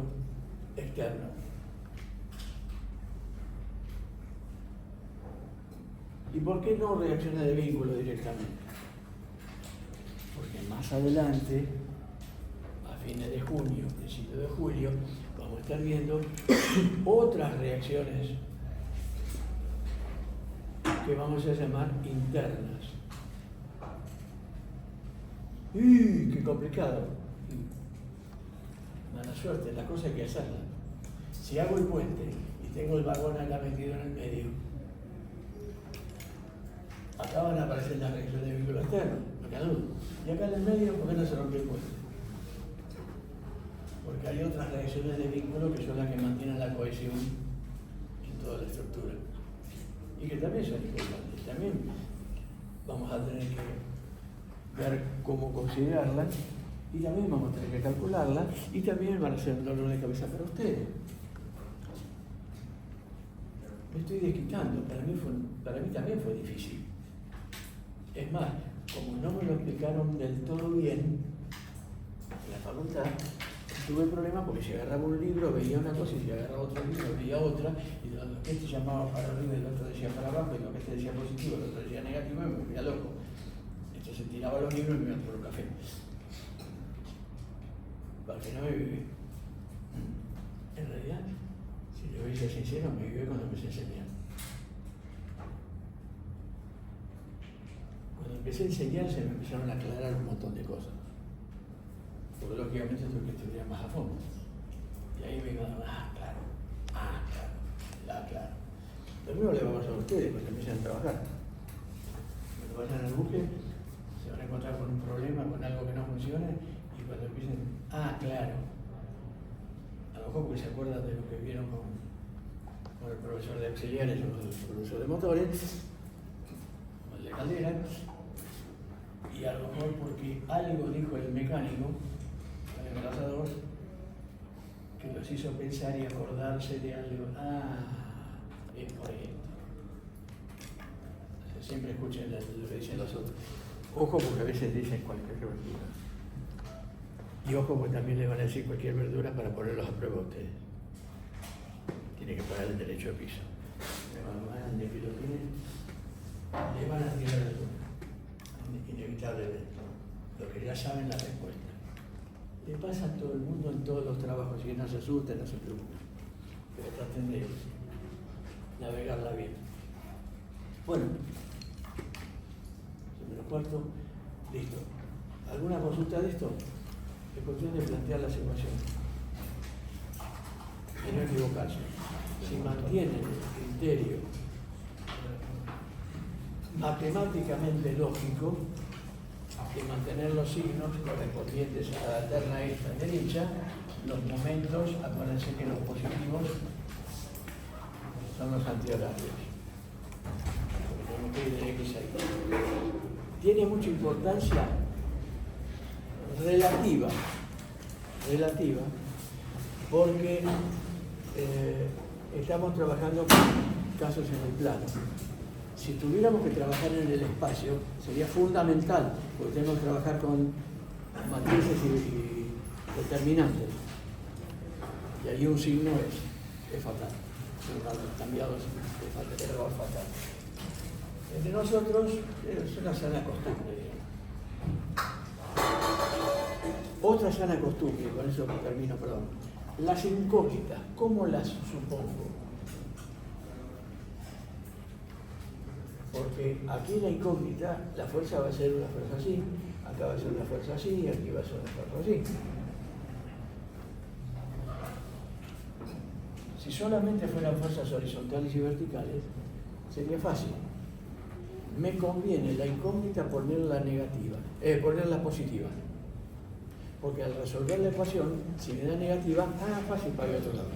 Speaker 1: externo. ¿Y por qué no reacciones de vínculo directamente? Porque más adelante, a fines de junio, principios de julio, vamos a estar viendo otras reacciones que vamos a llamar internas. ¡Qué complicado! Mala suerte, la cosa hay que hacerla. Si hago el puente y tengo el vagón acá metido en el medio, acá van a aparecer las reacciones de vínculo externo, y acá en el medio, ¿por qué no se rompe el puente? Porque hay otras reacciones de vínculo que son las que mantienen la cohesión en toda la estructura. Y que también son importantes. También vamos a tener que ver cómo considerarlas, y también vamos a tener que calcularlas, y también van a ser un dolor de cabeza para ustedes. Me estoy desquitando, para mí también fue difícil. Es más, como no me lo explicaron del todo bien en la facultad, tuve problemas porque si agarraba un libro veía una cosa y si agarraba otro libro veía otra, y lo que este llamaba para arriba y el otro decía para abajo, y lo que este decía positivo y el otro decía negativo, y me volvía loco. Entonces tiraba los libros y me iba por un café. Para que no me viví. En realidad, si le voy a ser sincero, me viví cuando empecé a enseñar. Cuando empecé a enseñar se me empezaron a aclarar un montón de cosas. Porque lógicamente tuve que estudiar más a fondo. Y ahí me quedaron, claro. Lo mismo le va a pasar a ustedes cuando empiecen a trabajar. Cuando vayan al buque, se van a encontrar con un problema, con algo que no funciona, y cuando empiecen, claro. A lo mejor porque se acuerdan de lo que vieron con el profesor de auxiliares o el profesor de motores, o el de caldera, y a lo mejor porque algo dijo el mecánico, el engrasador, que los hizo pensar y acordarse de algo. Es por esto. Siempre escuchen lo que dicen los otros. Ojo, porque a veces dicen cualquier verdura. Y ojo, porque también le van a decir cualquier verdura para ponerlos a prueba a ustedes. Tiene que pagar el derecho de piso. Le van a tirar algo. Inevitable. de lo que ya saben la respuesta. Le pasa a todo el mundo en todos los trabajos, y no se asusten, no se preocupen, pero traten de navegarla bien. Bueno, cuarto, listo. ¿Alguna consulta de esto? Es cuestión de plantear las ecuaciones y no equivocarse. Si mantienen el criterio matemáticamente lógico de mantener los signos correspondientes a la terna esta derecha, los momentos, acuérdense que los positivos son los antihorarios. Tenemos que ir de X a Y. Tiene mucha importancia relativa, porque estamos trabajando con casos en el plano. Si tuviéramos que trabajar en el espacio, sería fundamental, porque tenemos que trabajar con matrices y determinantes. Y ahí un signo es fatal. Cambiados es fatal. Entre nosotros es una sana costumbre, digamos. Otra sana costumbre, con eso termino, perdón. Las incógnitas, ¿cómo las supongo? Porque aquí la incógnita, la fuerza va a ser una fuerza así, acá va a ser una fuerza así, y aquí va a ser una fuerza así. Si solamente fueran fuerzas horizontales y verticales, sería fácil. Me conviene la incógnita ponerla negativa, ponerla positiva. Porque al resolver la ecuación, si me da negativa, fácil para el otro lado.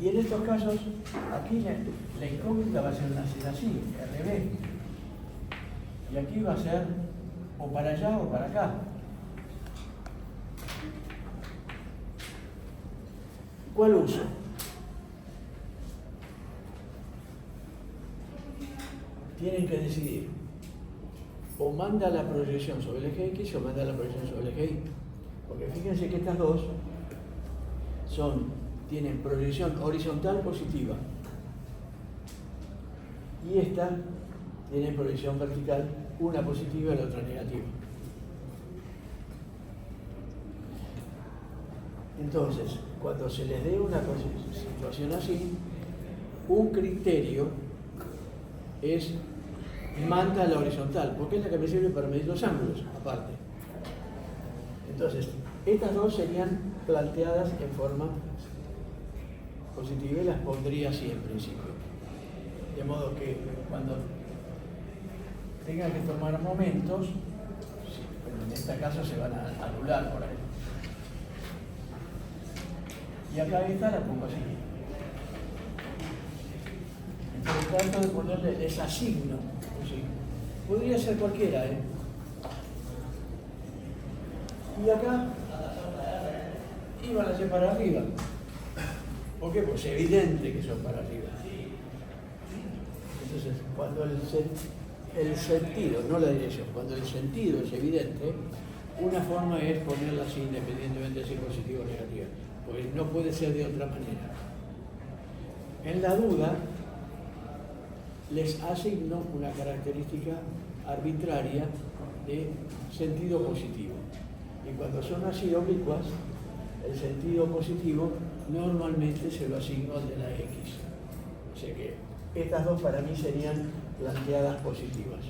Speaker 1: Y en estos casos, aquí la incógnita va a ser así, al revés. Y aquí va a ser o para allá o para acá. ¿Cuál uso? Tienen que decidir. O manda la proyección sobre el eje X o manda la proyección sobre el eje Y. Porque fíjense que estas dos tienen proyección horizontal positiva. Y esta tiene proyección vertical, una positiva y la otra negativa. Entonces, cuando se les dé una situación así, un criterio es manda la horizontal, porque es la que me sirve para medir los ángulos, aparte. Entonces, estas dos serían planteadas en forma positiva y las pondría así en principio. De modo que cuando tengan que tomar momentos, en este caso se van a anular por ahí. Y acá esta la pongo así. Entonces trato de ponerle, les asigno. Podría ser cualquiera, ¿eh? Y acá iban a ser para arriba. ¿Por qué? Pues es evidente que son para arriba. Entonces, cuando el sentido, no la dirección, cuando el sentido es evidente, una forma es ponerla así independientemente de si es positiva o negativa, porque no puede ser de otra manera. En la duda, les asigno una característica arbitraria de sentido positivo. Y cuando son así oblicuas, el sentido positivo normalmente se lo asigno al de la X. O sea que estas dos para mí serían planteadas positivas.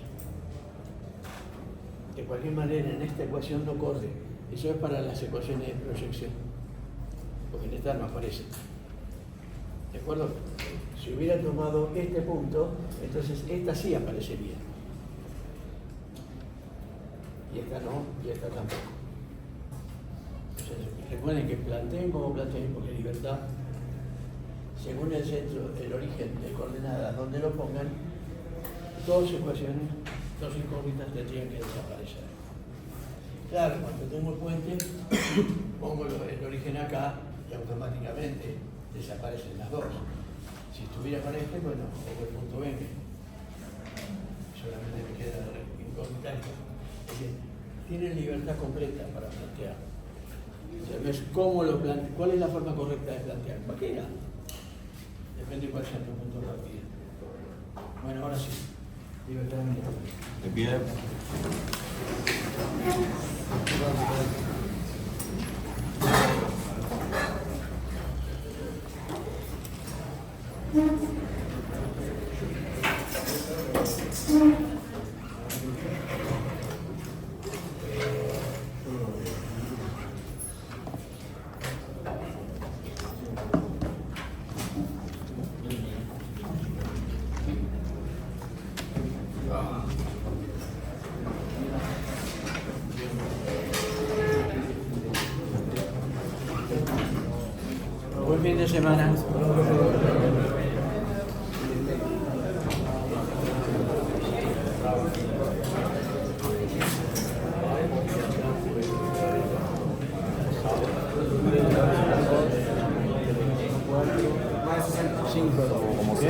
Speaker 1: De cualquier manera, en esta ecuación no corre. Eso es para las ecuaciones de proyección, porque en esta no aparece. ¿De acuerdo? Si hubiera tomado este punto, entonces esta sí aparecería. Y esta no, y esta tampoco. Entonces, recuerden que planteen como planteen, porque libertad, según el centro, el origen de coordenadas, donde lo pongan, dos ecuaciones, dos incógnitas tendrían que desaparecer. Claro, cuando tengo el puente, pongo el origen acá y automáticamente desaparecen las dos. Si estuviera con este, bueno, o el punto M, solamente me queda la incógnita. Es decir, tienen libertad completa para plantear. O sea, no es cómo lo plantea, cuál es la forma correcta de plantear. Cualquiera. Depende de cuál sea tu punto de partida. Bueno, ahora sí.
Speaker 5: De pie.
Speaker 1: Buen fin de semana.
Speaker 6: Como que